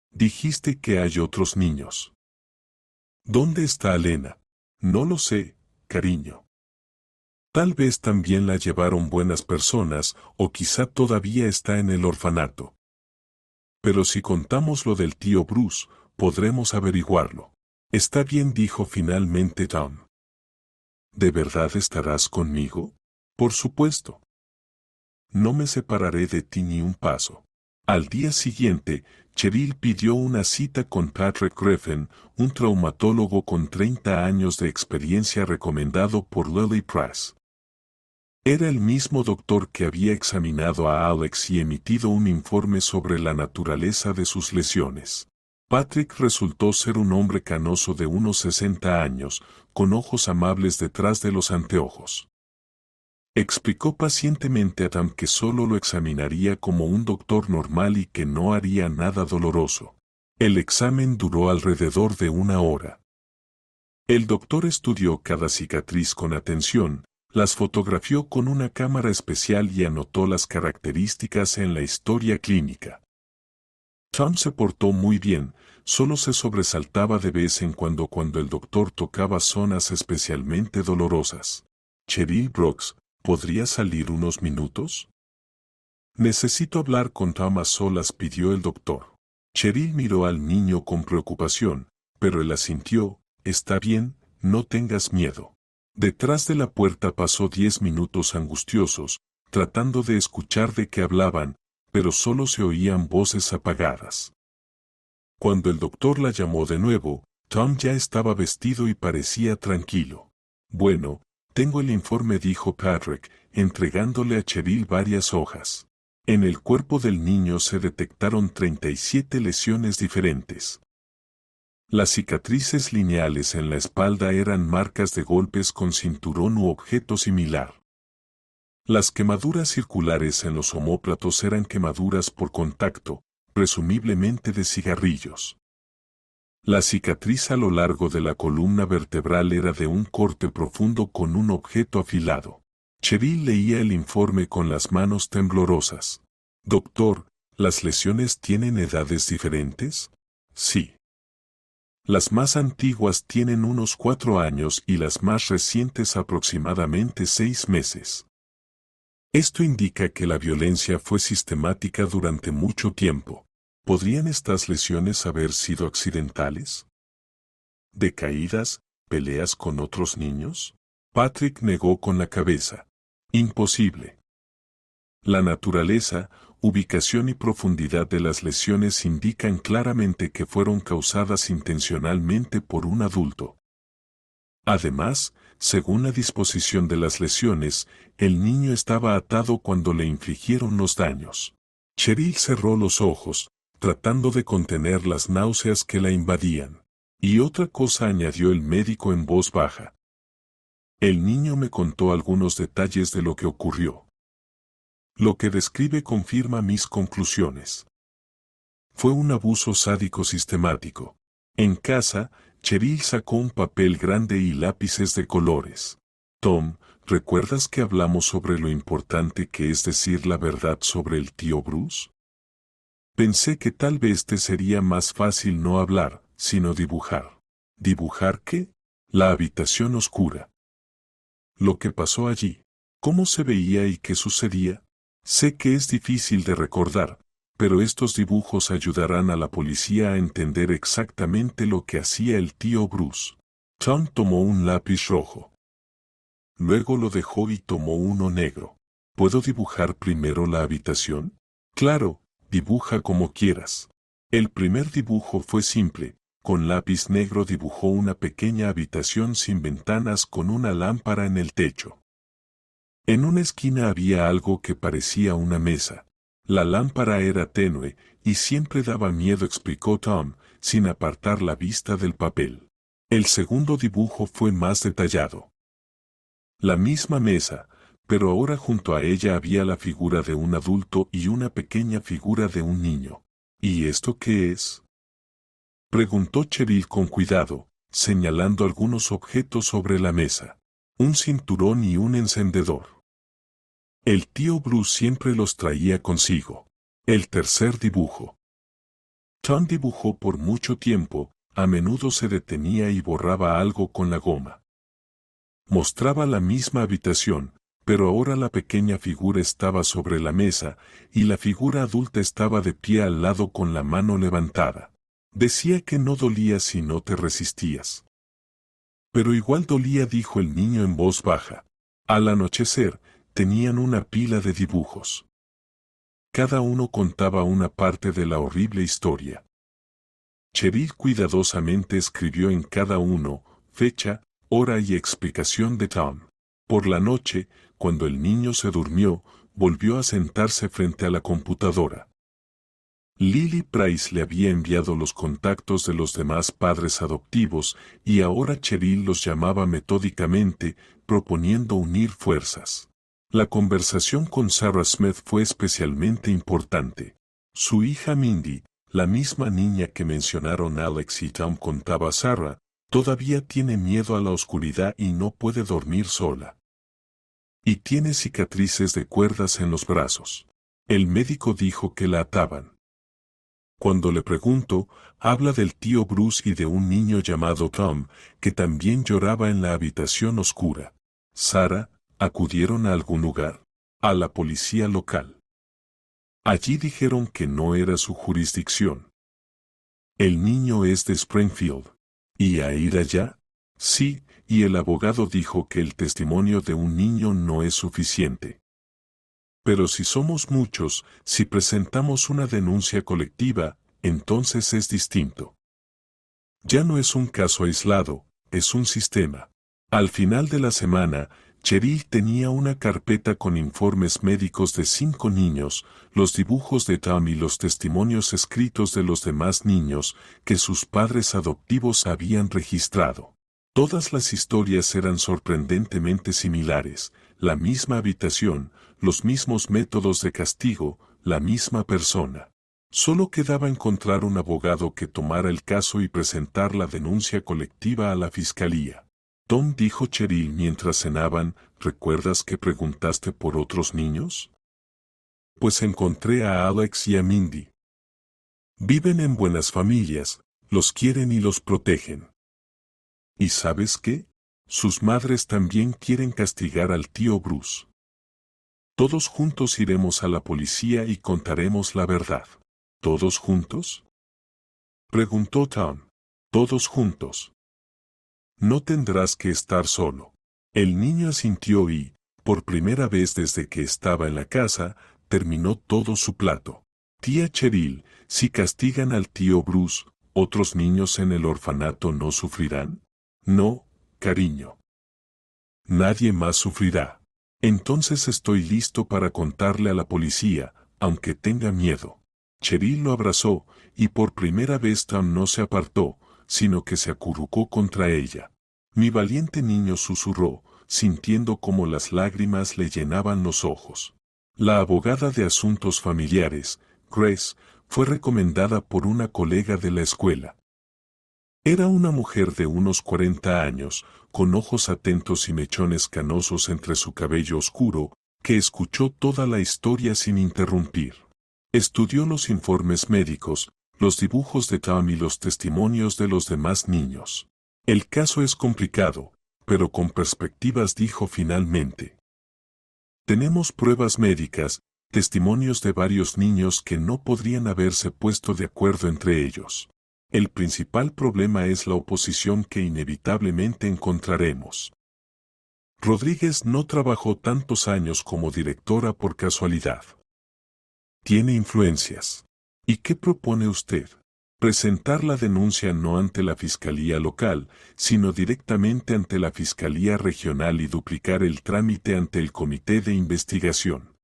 Speaker 1: Dijiste que hay otros niños. ¿Dónde está Alena? No lo sé, cariño. Tal vez también la llevaron buenas personas o quizá todavía está en el orfanato. Pero si contamos lo del tío Bruce, podremos averiguarlo. Está bien, dijo finalmente Tom. ¿De verdad estarás conmigo? Por supuesto. No me separaré de ti ni un paso. Al día siguiente, Cheryl pidió una cita con Patrick Griffin, un traumatólogo con 30 años de experiencia recomendado por Lily Price. Era el mismo doctor que había examinado a Alex y emitido un informe sobre la naturaleza de sus lesiones. Patrick resultó ser un hombre canoso de unos 60 años, con ojos amables detrás de los anteojos. Explicó pacientemente a Tam que solo lo examinaría como un doctor normal y que no haría nada doloroso. El examen duró alrededor de 1 hora. El doctor estudió cada cicatriz con atención, las fotografió con una cámara especial y anotó las características en la historia clínica. Tom se portó muy bien, solo se sobresaltaba de vez en cuando el doctor tocaba zonas especialmente dolorosas. Cheryl Brooks, ¿podría salir unos minutos? Necesito hablar con Tom a solas, pidió el doctor. Cheryl miró al niño con preocupación, pero él asintió. Está bien, no tengas miedo. Detrás de la puerta pasó 10 minutos angustiosos, tratando de escuchar de qué hablaban, pero solo se oían voces apagadas. Cuando el doctor la llamó de nuevo, Tom ya estaba vestido y parecía tranquilo. Bueno, tengo el informe, dijo Patrick, entregándole a Cheryl varias hojas. En el cuerpo del niño se detectaron 37 lesiones diferentes. Las cicatrices lineales en la espalda eran marcas de golpes con cinturón u objeto similar. Las quemaduras circulares en los omóplatos eran quemaduras por contacto, presumiblemente de cigarrillos. La cicatriz a lo largo de la columna vertebral era de un corte profundo con un objeto afilado. Cheryl leía el informe con las manos temblorosas. Doctor, ¿las lesiones tienen edades diferentes? Sí. Las más antiguas tienen unos 4 años y las más recientes aproximadamente 6 meses. Esto indica que la violencia fue sistemática durante mucho tiempo. ¿Podrían estas lesiones haber sido accidentales? ¿De caídas, peleas con otros niños? Patrick negó con la cabeza. Imposible. La naturaleza, ubicación y profundidad de las lesiones indican claramente que fueron causadas intencionalmente por un adulto. Además, según la disposición de las lesiones, el niño estaba atado cuando le infligieron los daños. Cheryl cerró los ojos, tratando de contener las náuseas que la invadían. Y otra cosa, añadió el médico en voz baja. El niño me contó algunos detalles de lo que ocurrió. Lo que describe confirma mis conclusiones. Fue un abuso sádico sistemático. En casa, Cheryl sacó un papel grande y lápices de colores. Tom, ¿recuerdas que hablamos sobre lo importante que es decir la verdad sobre el tío Bruce? Pensé que tal vez te sería más fácil no hablar, sino dibujar. ¿Dibujar qué? La habitación oscura. Lo que pasó allí. ¿Cómo se veía y qué sucedía? Sé que es difícil de recordar, pero estos dibujos ayudarán a la policía a entender exactamente lo que hacía el tío Bruce. Tom tomó un lápiz rojo. Luego lo dejó y tomó uno negro. ¿Puedo dibujar primero la habitación? Claro, dibuja como quieras. El primer dibujo fue simple. Con lápiz negro dibujó una pequeña habitación sin ventanas con una lámpara en el techo. En una esquina había algo que parecía una mesa. La lámpara era tenue y siempre daba miedo, explicó Tom, sin apartar la vista del papel. El segundo dibujo fue más detallado. La misma mesa, pero ahora junto a ella había la figura de un adulto y una pequeña figura de un niño. ¿Y esto qué es? Preguntó Cheryl con cuidado, señalando algunos objetos sobre la mesa. Un cinturón y un encendedor. El tío Bruce siempre los traía consigo. El tercer dibujo. Tom dibujó por mucho tiempo, a menudo se detenía y borraba algo con la goma. Mostraba la misma habitación, pero ahora la pequeña figura estaba sobre la mesa, y la figura adulta estaba de pie al lado con la mano levantada. Decía que no dolía si no te resistías. Pero igual dolía, dijo el niño en voz baja. Al anochecer, tenían una pila de dibujos. Cada uno contaba una parte de la horrible historia. Cheryl cuidadosamente escribió en cada uno, fecha, hora y explicación de Tom. Por la noche, cuando el niño se durmió, volvió a sentarse frente a la computadora. Lily Price le había enviado los contactos de los demás padres adoptivos y ahora Cheryl los llamaba metódicamente, proponiendo unir fuerzas. La conversación con Sarah Smith fue especialmente importante. Su hija Mindy, la misma niña que mencionaron Alex y Tom, contaba a Sarah, todavía tiene miedo a la oscuridad y no puede dormir sola. Y tiene cicatrices de cuerdas en los brazos. El médico dijo que la ataban. Cuando le pregunto, habla del tío Bruce y de un niño llamado Tom, que también lloraba en la habitación oscura. Sarah, ¿acudieron a algún lugar? A la policía local. Allí dijeron que no era su jurisdicción. El niño es de Springfield. ¿Y a ir allá? Sí, y el abogado dijo que el testimonio de un niño no es suficiente. Pero si somos muchos, si presentamos una denuncia colectiva, entonces es distinto. Ya no es un caso aislado, es un sistema. Al final de la semana, Cheryl tenía una carpeta con informes médicos de 5 niños, los dibujos de Tom y los testimonios escritos de los demás niños que sus padres adoptivos habían registrado. Todas las historias eran sorprendentemente similares, la misma habitación, los mismos métodos de castigo, la misma persona. Solo quedaba encontrar un abogado que tomara el caso y presentar la denuncia colectiva a la fiscalía. Tom, dijo Cheryl mientras cenaban, ¿recuerdas que preguntaste por otros niños? Pues encontré a Alex y a Mindy. Viven en buenas familias, los quieren y los protegen. ¿Y sabes qué? Sus madres también quieren castigar al tío Bruce. Todos juntos iremos a la policía y contaremos la verdad. ¿Todos juntos? Preguntó Tom. Todos juntos. No tendrás que estar solo. El niño asintió y, por primera vez desde que estaba en la casa, terminó todo su plato. Tía Cheryl, si castigan al tío Bruce, ¿otros niños en el orfanato no sufrirán? No, cariño. Nadie más sufrirá. Entonces estoy listo para contarle a la policía, aunque tenga miedo. Cheryl lo abrazó, y por primera vez Tom no se apartó, sino que se acurrucó contra ella. Mi valiente niño, susurró, sintiendo cómo las lágrimas le llenaban los ojos. La abogada de asuntos familiares, Grace, fue recomendada por una colega de la escuela. Era una mujer de unos 40 años, con ojos atentos y mechones canosos entre su cabello oscuro, que escuchó toda la historia sin interrumpir. Estudió los informes médicos, los dibujos de Tom y los testimonios de los demás niños. El caso es complicado, pero con perspectivas, dijo finalmente. Tenemos pruebas médicas, testimonios de varios niños que no podrían haberse puesto de acuerdo entre ellos. El principal problema es la oposición que inevitablemente encontraremos. Rodríguez no trabajó tantos años como directora por casualidad. Tiene influencias. ¿Y qué propone usted? Presentar la denuncia no ante la Fiscalía local, sino directamente ante la Fiscalía regional y duplicar el trámite ante el Comité de Investigación.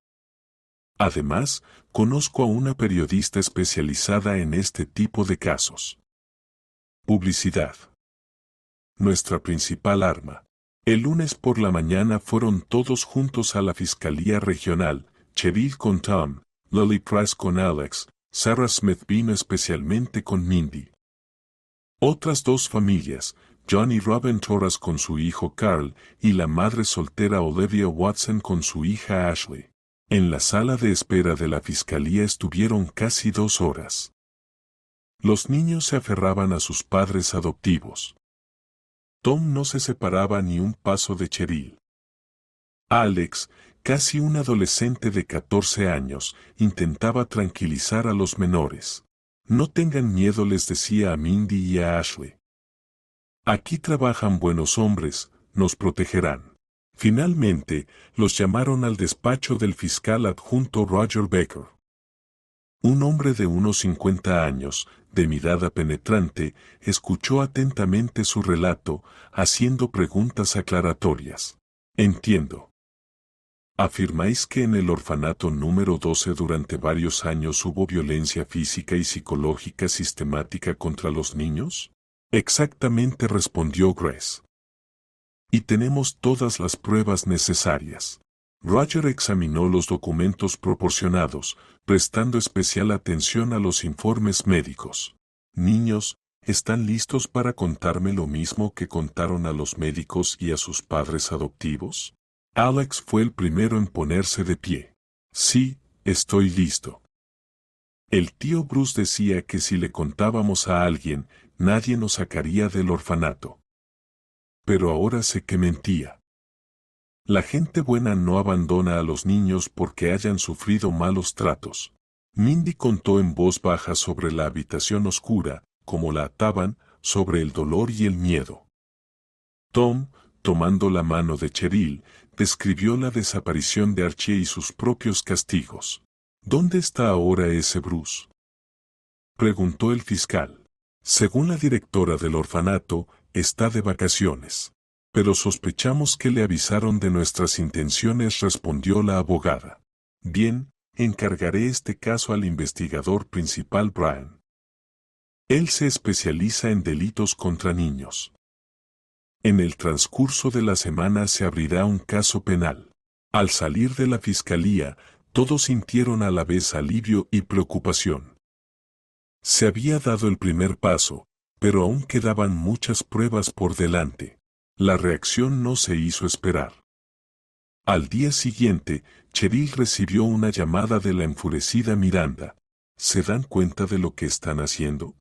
Speaker 1: Además, conozco a una periodista especializada en este tipo de casos. Publicidad. Nuestra principal arma. El lunes por la mañana fueron todos juntos a la Fiscalía Regional, Cheryl con Tom, Lily Price con Alex, Sarah Smith vino especialmente con Mindy. Otras 2 familias, John y Robin Torres con su hijo Carl, y la madre soltera Olivia Watson con su hija Ashley. En la sala de espera de la fiscalía estuvieron casi 2 horas. Los niños se aferraban a sus padres adoptivos. Tom no se separaba ni un paso de Cheryl. Alex, casi un adolescente de 14 años, intentaba tranquilizar a los menores. No tengan miedo, les decía a Mindy y a Ashley. Aquí trabajan buenos hombres, nos protegerán. Finalmente, los llamaron al despacho del fiscal adjunto Roger Baker. Un hombre de unos 50 años, de mirada penetrante, escuchó atentamente su relato, haciendo preguntas aclaratorias. Entiendo. ¿Afirmáis que en el orfanato número 12 durante varios años hubo violencia física y psicológica sistemática contra los niños? Exactamente, respondió Grace. Y tenemos todas las pruebas necesarias. Roger examinó los documentos proporcionados, prestando especial atención a los informes médicos. Niños, ¿están listos para contarme lo mismo que contaron a los médicos y a sus padres adoptivos? Alex fue el primero en ponerse de pie. Sí, estoy listo. El tío Bruce decía que si le contábamos a alguien, nadie nos sacaría del orfanato. Pero ahora sé que mentía. La gente buena no abandona a los niños porque hayan sufrido malos tratos. Mindy contó en voz baja sobre la habitación oscura, cómo la ataban, sobre el dolor y el miedo. Tom, tomando la mano de Cheryl, describió la desaparición de Archie y sus propios castigos. ¿Dónde está ahora ese Bruce?, preguntó el fiscal. Según la directora del orfanato, está de vacaciones. Pero sospechamos que le avisaron de nuestras intenciones, respondió la abogada. Bien, encargaré este caso al investigador principal Brian. Él se especializa en delitos contra niños. En el transcurso de la semana se abrirá un caso penal. Al salir de la fiscalía, todos sintieron a la vez alivio y preocupación. Se había dado el primer paso, pero aún quedaban muchas pruebas por delante. La reacción no se hizo esperar. Al día siguiente, Cheryl recibió una llamada de la enfurecida Miranda. ¿Se dan cuenta de lo que están haciendo?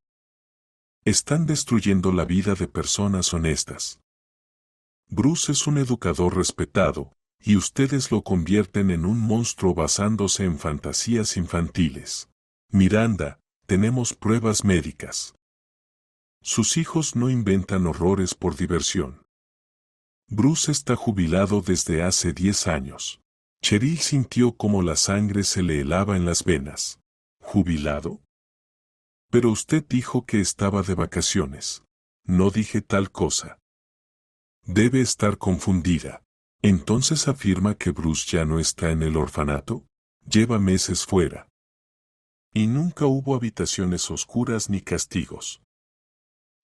Speaker 1: Están destruyendo la vida de personas honestas. Bruce es un educador respetado, y ustedes lo convierten en un monstruo basándose en fantasías infantiles. Miranda, tenemos pruebas médicas. Sus hijos no inventan horrores por diversión. Bruce está jubilado desde hace 10 años. Cheryl sintió como la sangre se le helaba en las venas. ¿Jubilado? Pero usted dijo que estaba de vacaciones. No dije tal cosa. Debe estar confundida. ¿Entonces afirma que Bruce ya no está en el orfanato? Lleva meses fuera. Y nunca hubo habitaciones oscuras ni castigos.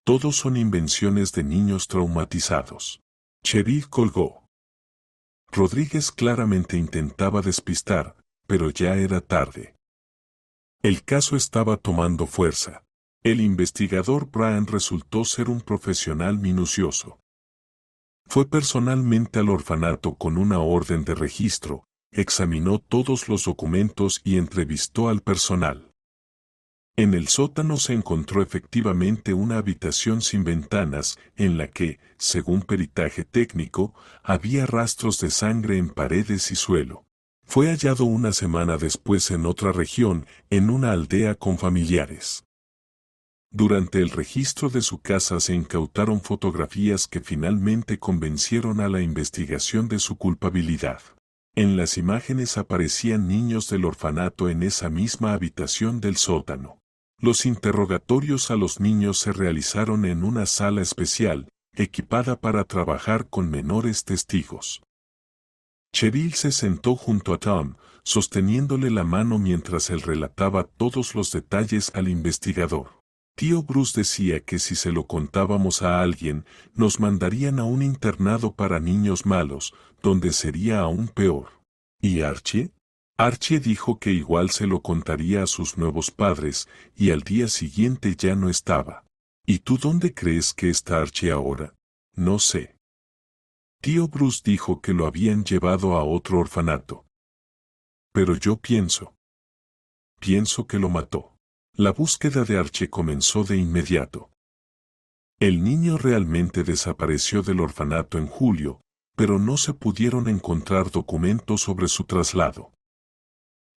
Speaker 1: Todos son invenciones de niños traumatizados. Cheryl colgó. Rodríguez claramente intentaba despistar, pero ya era tarde. El caso estaba tomando fuerza. El investigador Brian resultó ser un profesional minucioso. Fue personalmente al orfanato con una orden de registro, examinó todos los documentos y entrevistó al personal. En el sótano se encontró efectivamente una habitación sin ventanas, en la que, según peritaje técnico, había rastros de sangre en paredes y suelo. Fue hallado una semana después en otra región, en una aldea con familiares. Durante el registro de su casa se incautaron fotografías que finalmente convencieron a la investigación de su culpabilidad. En las imágenes aparecían niños del orfanato en esa misma habitación del sótano. Los interrogatorios a los niños se realizaron en una sala especial, equipada para trabajar con menores testigos. Cheryl se sentó junto a Tom, sosteniéndole la mano mientras él relataba todos los detalles al investigador. Tío Bruce decía que si se lo contábamos a alguien, nos mandarían a un internado para niños malos, donde sería aún peor. ¿Y Archie? Archie dijo que igual se lo contaría a sus nuevos padres, y al día siguiente ya no estaba. ¿Y tú dónde crees que está Archie ahora? No sé. Tío Bruce dijo que lo habían llevado a otro orfanato. Pero yo pienso que lo mató. La búsqueda de Archie comenzó de inmediato. El niño realmente desapareció del orfanato en julio, pero no se pudieron encontrar documentos sobre su traslado.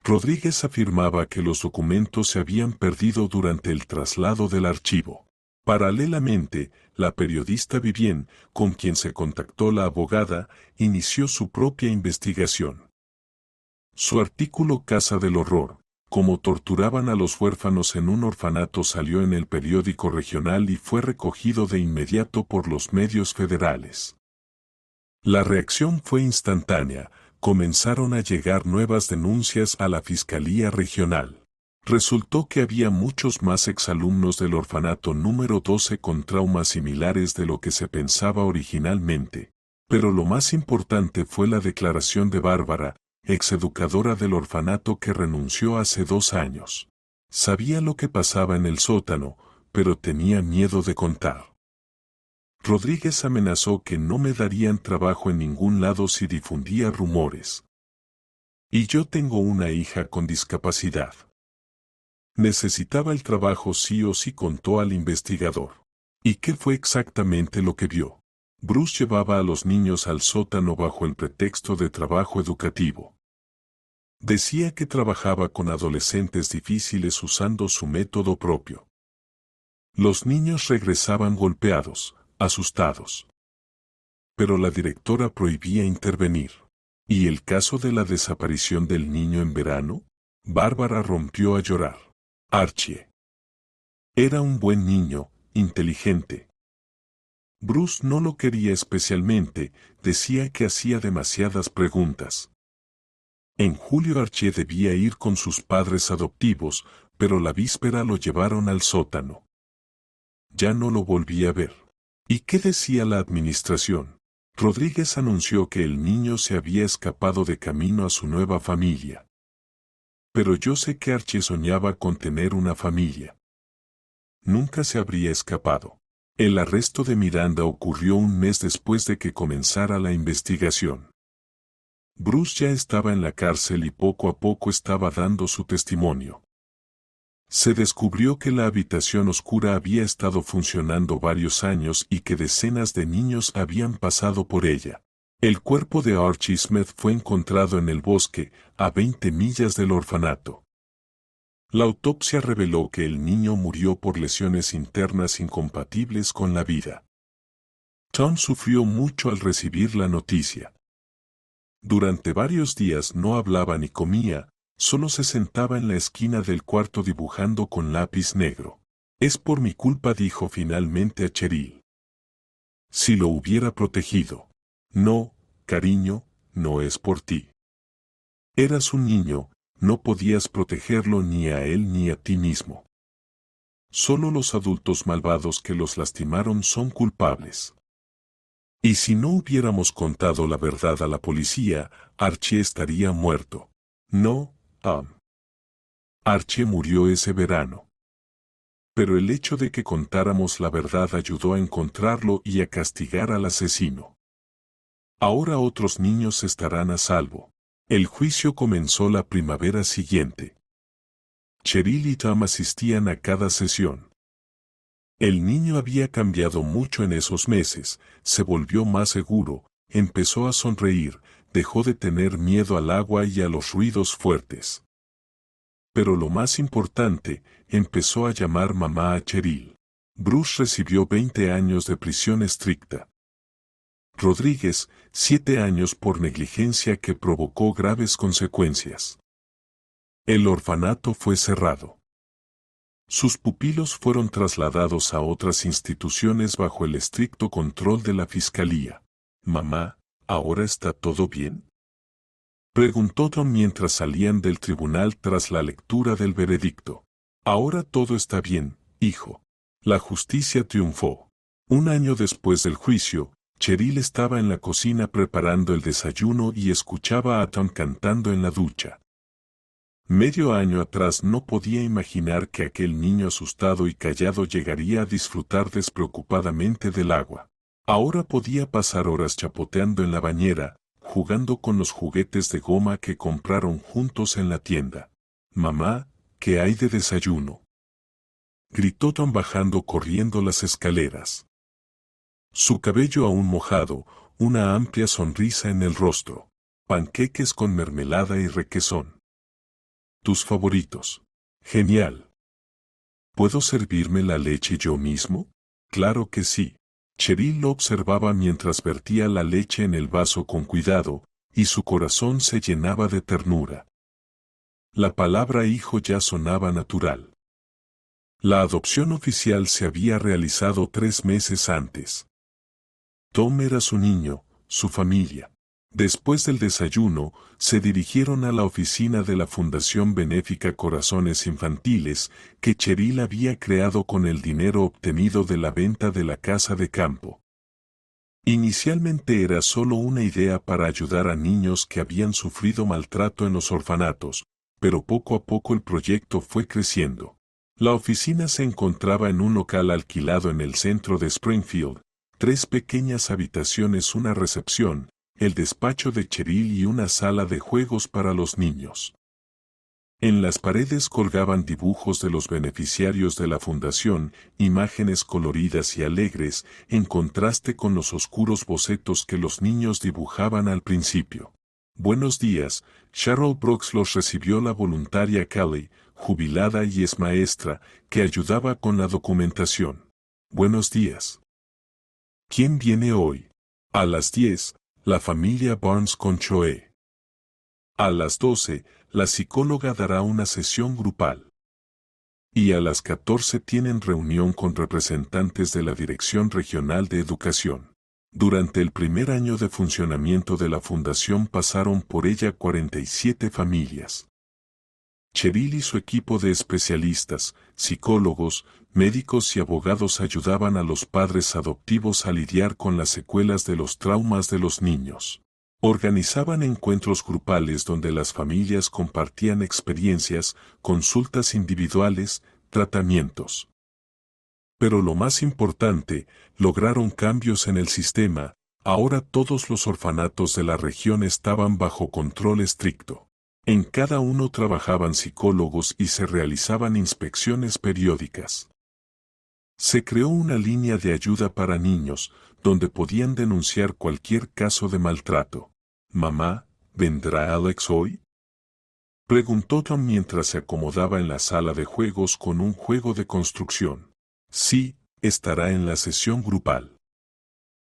Speaker 1: Rodríguez afirmaba que los documentos se habían perdido durante el traslado del archivo. Paralelamente, la periodista Vivien, con quien se contactó la abogada, inició su propia investigación. Su artículo Casa del Horror, cómo torturaban a los huérfanos en un orfanato, salió en el periódico regional y fue recogido de inmediato por los medios federales. La reacción fue instantánea, comenzaron a llegar nuevas denuncias a la Fiscalía Regional. Resultó que había muchos más exalumnos del orfanato número 12 con traumas similares de lo que se pensaba originalmente. Pero lo más importante fue la declaración de Bárbara, exeducadora del orfanato que renunció hace 2 años. Sabía lo que pasaba en el sótano, pero tenía miedo de contar. Rodríguez amenazó que no me darían trabajo en ningún lado si difundía rumores. Y yo tengo una hija con discapacidad. Necesitaba el trabajo sí o sí, contó al investigador. ¿Y qué fue exactamente lo que vio? Bruce llevaba a los niños al sótano bajo el pretexto de trabajo educativo. Decía que trabajaba con adolescentes difíciles usando su método propio. Los niños regresaban golpeados, asustados. Pero la directora prohibía intervenir. ¿Y el caso de la desaparición del niño en verano? Bárbara rompió a llorar. Archie. Era un buen niño, inteligente. Bruce no lo quería especialmente, decía que hacía demasiadas preguntas. En julio Archie debía ir con sus padres adoptivos, pero la víspera lo llevaron al sótano. Ya no lo volví a ver. ¿Y qué decía la administración? Rodríguez anunció que el niño se había escapado de camino a su nueva familia. Pero yo sé que Archie soñaba con tener una familia. Nunca se habría escapado. El arresto de Miranda ocurrió un mes después de que comenzara la investigación. Bruce ya estaba en la cárcel y poco a poco estaba dando su testimonio. Se descubrió que la habitación oscura había estado funcionando varios años y que decenas de niños habían pasado por ella. El cuerpo de Archie Smith fue encontrado en el bosque, a 20 millas del orfanato. La autopsia reveló que el niño murió por lesiones internas incompatibles con la vida. Tom sufrió mucho al recibir la noticia. Durante varios días no hablaba ni comía, solo se sentaba en la esquina del cuarto dibujando con lápiz negro. Es por mi culpa, dijo finalmente a Cheryl. Si lo hubiera protegido. No, cariño, no es por ti. Eras un niño, no podías protegerlo ni a él ni a ti mismo. Solo los adultos malvados que los lastimaron son culpables. Y si no hubiéramos contado la verdad a la policía, Archie estaría muerto. No, Archie murió ese verano. Pero el hecho de que contáramos la verdad ayudó a encontrarlo y a castigar al asesino. Ahora otros niños estarán a salvo. El juicio comenzó la primavera siguiente. Cheryl y Tom asistían a cada sesión. El niño había cambiado mucho en esos meses, se volvió más seguro, empezó a sonreír, dejó de tener miedo al agua y a los ruidos fuertes. Pero lo más importante, empezó a llamar mamá a Cheryl. Bruce recibió 20 años de prisión estricta. Rodríguez, 7 años por negligencia que provocó graves consecuencias. El orfanato fue cerrado. Sus pupilos fueron trasladados a otras instituciones bajo el estricto control de la fiscalía. Mamá, ¿ahora está todo bien?, preguntó Tom mientras salían del tribunal tras la lectura del veredicto. Ahora todo está bien, hijo. La justicia triunfó. Un año después del juicio, Cheryl estaba en la cocina preparando el desayuno y escuchaba a Tom cantando en la ducha. Medio año atrás no podía imaginar que aquel niño asustado y callado llegaría a disfrutar despreocupadamente del agua. Ahora podía pasar horas chapoteando en la bañera, jugando con los juguetes de goma que compraron juntos en la tienda. Mamá, ¿qué hay de desayuno?, gritó Tom bajando corriendo las escaleras. Su cabello aún mojado, una amplia sonrisa en el rostro. Panqueques con mermelada y requesón. Tus favoritos. Genial. ¿Puedo servirme la leche yo mismo? Claro que sí. Cheryl lo observaba mientras vertía la leche en el vaso con cuidado, y su corazón se llenaba de ternura. La palabra hijo ya sonaba natural. La adopción oficial se había realizado 3 meses antes. Tom era su niño, su familia. Después del desayuno, se dirigieron a la oficina de la Fundación Benéfica Corazones Infantiles, que Cheryl había creado con el dinero obtenido de la venta de la casa de campo. Inicialmente era solo una idea para ayudar a niños que habían sufrido maltrato en los orfanatos, pero poco a poco el proyecto fue creciendo. La oficina se encontraba en un local alquilado en el centro de Springfield, 3 pequeñas habitaciones, una recepción, el despacho de Cheryl y una sala de juegos para los niños. En las paredes colgaban dibujos de los beneficiarios de la fundación, imágenes coloridas y alegres, en contraste con los oscuros bocetos que los niños dibujaban al principio. Buenos días, Cheryl Brooks los recibió la voluntaria Kelly, jubilada y ex maestra, que ayudaba con la documentación. Buenos días. ¿Quién viene hoy? A las 10, la familia Barnes con Choe. A las 12, la psicóloga dará una sesión grupal. Y a las 14 tienen reunión con representantes de la Dirección Regional de Educación. Durante el primer año de funcionamiento de la fundación pasaron por ella 47 familias. Cheryl y su equipo de especialistas, psicólogos, médicos y abogados ayudaban a los padres adoptivos a lidiar con las secuelas de los traumas de los niños. Organizaban encuentros grupales donde las familias compartían experiencias, consultas individuales, tratamientos. Pero lo más importante, lograron cambios en el sistema. Ahora todos los orfanatos de la región estaban bajo control estricto. En cada uno trabajaban psicólogos y se realizaban inspecciones periódicas. Se creó una línea de ayuda para niños, donde podían denunciar cualquier caso de maltrato. «Mamá, ¿vendrá Alex hoy?», preguntó Tom mientras se acomodaba en la sala de juegos con un juego de construcción. Sí, estará en la sesión grupal.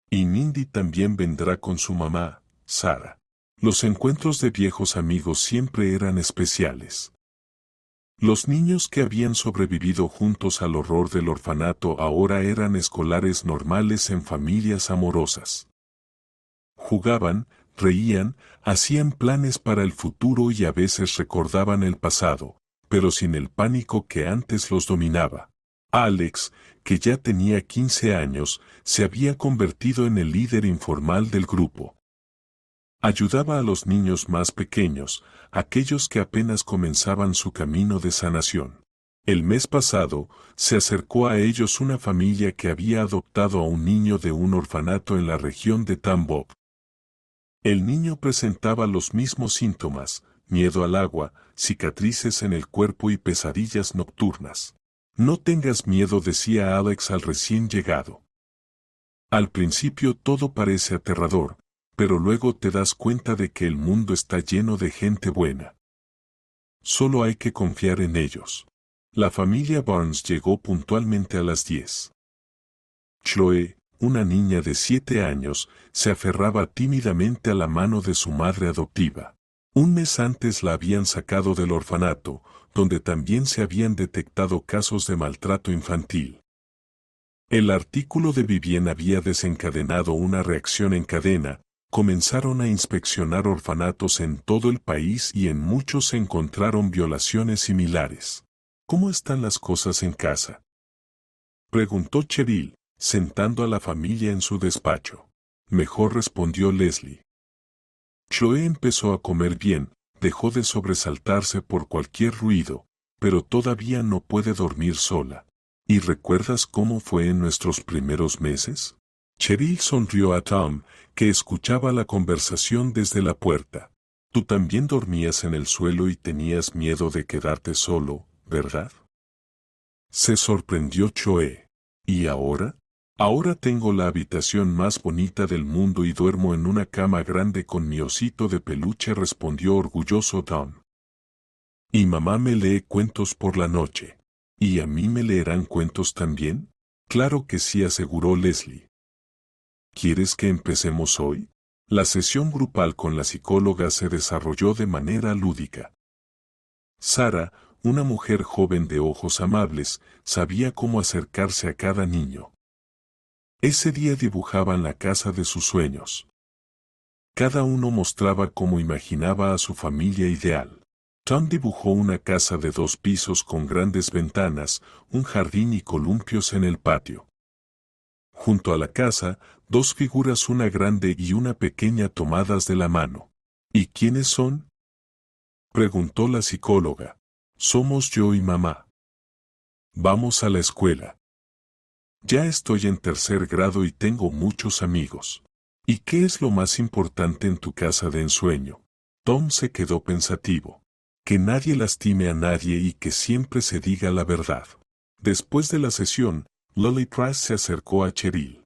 Speaker 1: Y Mindy también vendrá con su mamá, Sara. Los encuentros de viejos amigos siempre eran especiales. Los niños que habían sobrevivido juntos al horror del orfanato ahora eran escolares normales en familias amorosas. Jugaban, reían, hacían planes para el futuro y a veces recordaban el pasado, pero sin el pánico que antes los dominaba. Alex, que ya tenía 15 años, se había convertido en el líder informal del grupo. Ayudaba a los niños más pequeños, aquellos que apenas comenzaban su camino de sanación. El mes pasado, se acercó a ellos una familia que había adoptado a un niño de un orfanato en la región de Tambov. El niño presentaba los mismos síntomas: miedo al agua, cicatrices en el cuerpo y pesadillas nocturnas. No tengas miedo, decía Alex al recién llegado. Al principio todo parece aterrador, pero luego te das cuenta de que el mundo está lleno de gente buena. Solo hay que confiar en ellos. La familia Barnes llegó puntualmente a las 10. Chloe, una niña de 7 años, se aferraba tímidamente a la mano de su madre adoptiva. Un mes antes la habían sacado del orfanato, donde también se habían detectado casos de maltrato infantil. El artículo de Vivien había desencadenado una reacción en cadena. Comenzaron a inspeccionar orfanatos en todo el país y en muchos se encontraron violaciones similares. ¿Cómo están las cosas en casa?, preguntó Cheryl, sentando a la familia en su despacho. Mejor, respondió Leslie. Chloe empezó a comer bien, dejó de sobresaltarse por cualquier ruido, pero todavía no puede dormir sola. ¿Y recuerdas cómo fue en nuestros primeros meses? Cheryl sonrió a Tom, que escuchaba la conversación desde la puerta. Tú también dormías en el suelo y tenías miedo de quedarte solo, ¿verdad? Se sorprendió Choe. ¿Y ahora? Ahora tengo la habitación más bonita del mundo y duermo en una cama grande con mi osito de peluche, respondió orgulloso Tom. Y mamá me lee cuentos por la noche. ¿Y a mí me leerán cuentos también? Claro que sí, aseguró Leslie. ¿Quieres que empecemos hoy? La sesión grupal con la psicóloga se desarrolló de manera lúdica. Sara, una mujer joven de ojos amables, sabía cómo acercarse a cada niño. Ese día dibujaban la casa de sus sueños. Cada uno mostraba cómo imaginaba a su familia ideal. Tom dibujó una casa de 2 pisos con grandes ventanas, un jardín y columpios en el patio. Junto a la casa, 2 figuras, una grande y una pequeña, tomadas de la mano. ¿Y quiénes son?, preguntó la psicóloga. Somos yo y mamá. Vamos a la escuela. Ya estoy en 3er grado y tengo muchos amigos. ¿Y qué es lo más importante en tu casa de ensueño? Tom se quedó pensativo. Que nadie lastime a nadie y que siempre se diga la verdad. Después de la sesión, Lily Price se acercó a Cheryl.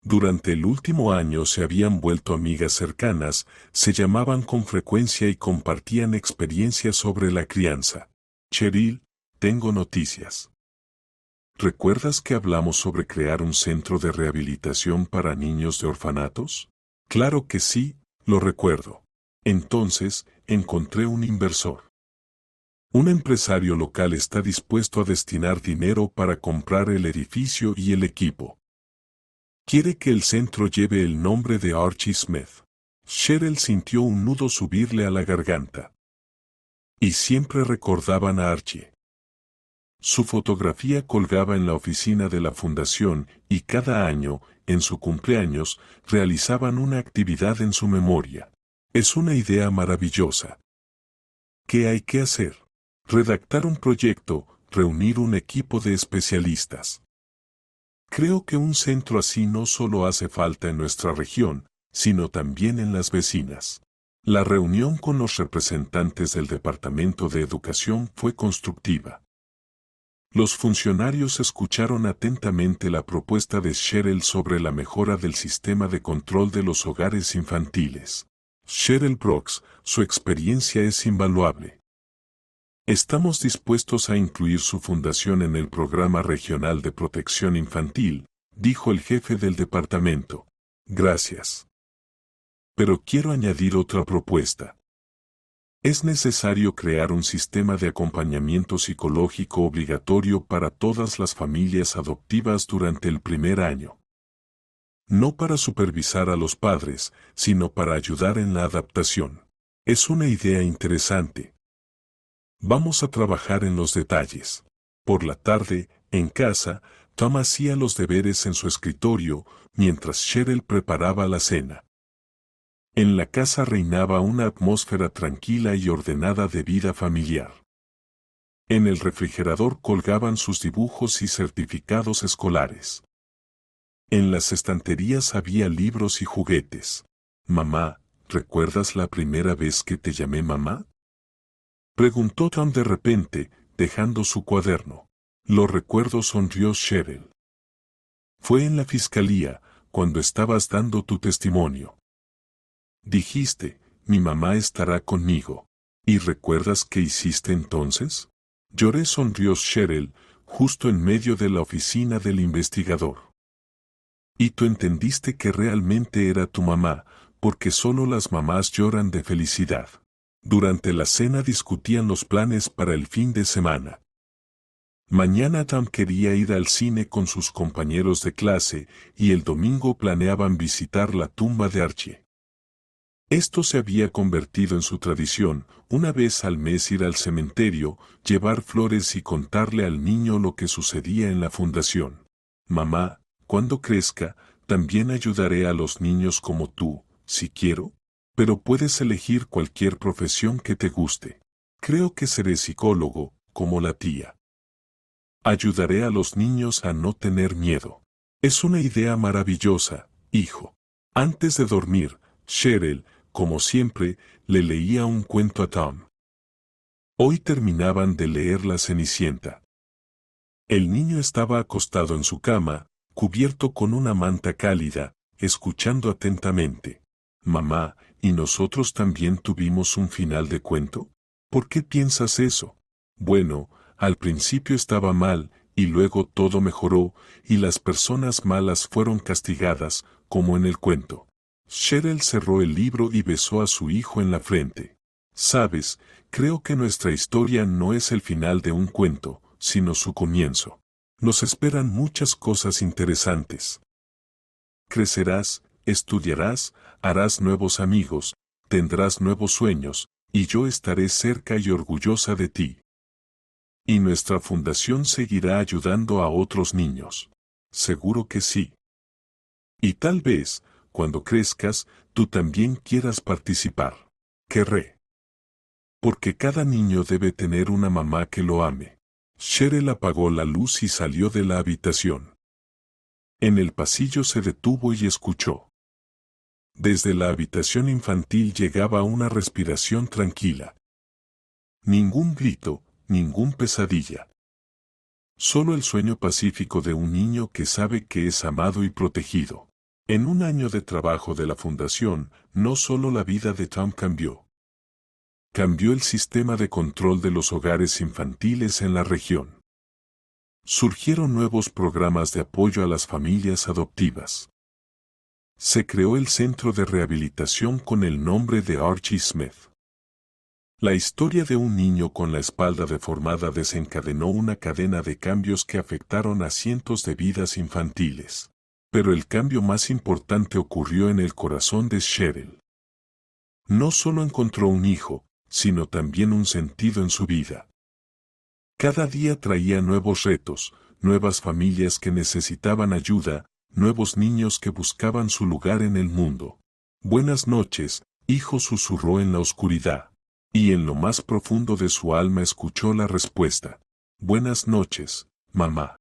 Speaker 1: Durante el último año se habían vuelto amigas cercanas, se llamaban con frecuencia y compartían experiencias sobre la crianza. Cheryl, tengo noticias. ¿Recuerdas que hablamos sobre crear un centro de rehabilitación para niños de orfanatos? Claro que sí, lo recuerdo. Entonces, encontré un inversor. Un empresario local está dispuesto a destinar dinero para comprar el edificio y el equipo. Quiere que el centro lleve el nombre de Archie Smith. Cheryl sintió un nudo subirle a la garganta. Y siempre recordaban a Archie. Su fotografía colgaba en la oficina de la fundación y cada año, en su cumpleaños, realizaban una actividad en su memoria. Es una idea maravillosa. ¿Qué hay que hacer? Redactar un proyecto, reunir un equipo de especialistas. Creo que un centro así no solo hace falta en nuestra región, sino también en las vecinas. La reunión con los representantes del Departamento de Educación fue constructiva. Los funcionarios escucharon atentamente la propuesta de Cheryl sobre la mejora del sistema de control de los hogares infantiles. Cheryl Brooks, su experiencia es invaluable. Estamos dispuestos a incluir su fundación en el Programa Regional de Protección Infantil, dijo el jefe del departamento. Gracias. Pero quiero añadir otra propuesta. Es necesario crear un sistema de acompañamiento psicológico obligatorio para todas las familias adoptivas durante el primer año. No para supervisar a los padres, sino para ayudar en la adaptación. Es una idea interesante. Vamos a trabajar en los detalles. Por la tarde, en casa, Tom hacía los deberes en su escritorio, mientras Cheryl preparaba la cena. En la casa reinaba una atmósfera tranquila y ordenada de vida familiar. En el refrigerador colgaban sus dibujos y certificados escolares. En las estanterías había libros y juguetes. Mamá, ¿recuerdas la primera vez que te llamé mamá?, preguntó Tom de repente, dejando su cuaderno. Lo recuerdo, sonrió Cheryl. Fue en la fiscalía, cuando estabas dando tu testimonio. Dijiste, mi mamá estará conmigo. ¿Y recuerdas qué hiciste entonces? Lloré, sonrió Cheryl, justo en medio de la oficina del investigador. Y tú entendiste que realmente era tu mamá, porque solo las mamás lloran de felicidad. Durante la cena discutían los planes para el fin de semana. Mañana Tom quería ir al cine con sus compañeros de clase y el domingo planeaban visitar la tumba de Archie. Esto se había convertido en su tradición, una vez al mes ir al cementerio, llevar flores y contarle al niño lo que sucedía en la fundación. Mamá, cuando crezca, también ayudaré a los niños como tú, si quiero. Pero puedes elegir cualquier profesión que te guste. Creo que seré psicólogo, como la tía. Ayudaré a los niños a no tener miedo. Es una idea maravillosa, hijo. Antes de dormir, Cheryl, como siempre, le leía un cuento a Tom. Hoy terminaban de leer La Cenicienta. El niño estaba acostado en su cama, cubierto con una manta cálida, escuchando atentamente. Mamá, ¿y nosotros también tuvimos un final de cuento? ¿Por qué piensas eso? Bueno, al principio estaba mal, y luego todo mejoró, y las personas malas fueron castigadas, como en el cuento. Cheryl cerró el libro y besó a su hijo en la frente. Sabes, creo que nuestra historia no es el final de un cuento, sino su comienzo. Nos esperan muchas cosas interesantes. Crecerás, estudiarás, harás nuevos amigos, tendrás nuevos sueños, y yo estaré cerca y orgullosa de ti. Y nuestra fundación seguirá ayudando a otros niños. Seguro que sí. Y tal vez, cuando crezcas, tú también quieras participar. Querré. Porque cada niño debe tener una mamá que lo ame. Cheryl apagó la luz y salió de la habitación. En el pasillo se detuvo y escuchó. Desde la habitación infantil llegaba una respiración tranquila. Ningún grito, ningún pesadilla. Solo el sueño pacífico de un niño que sabe que es amado y protegido. En un año de trabajo de la fundación, no solo la vida de Tom cambió. Cambió el sistema de control de los hogares infantiles en la región. Surgieron nuevos programas de apoyo a las familias adoptivas. Se creó el Centro de Rehabilitación con el nombre de Archie Smith. La historia de un niño con la espalda deformada desencadenó una cadena de cambios que afectaron a cientos de vidas infantiles. Pero el cambio más importante ocurrió en el corazón de Cheryl. No solo encontró un hijo, sino también un sentido en su vida. Cada día traía nuevos retos, nuevas familias que necesitaban ayuda, nuevos niños que buscaban su lugar en el mundo. Buenas noches, hijo, susurró en la oscuridad. Y en lo más profundo de su alma escuchó la respuesta. Buenas noches, mamá.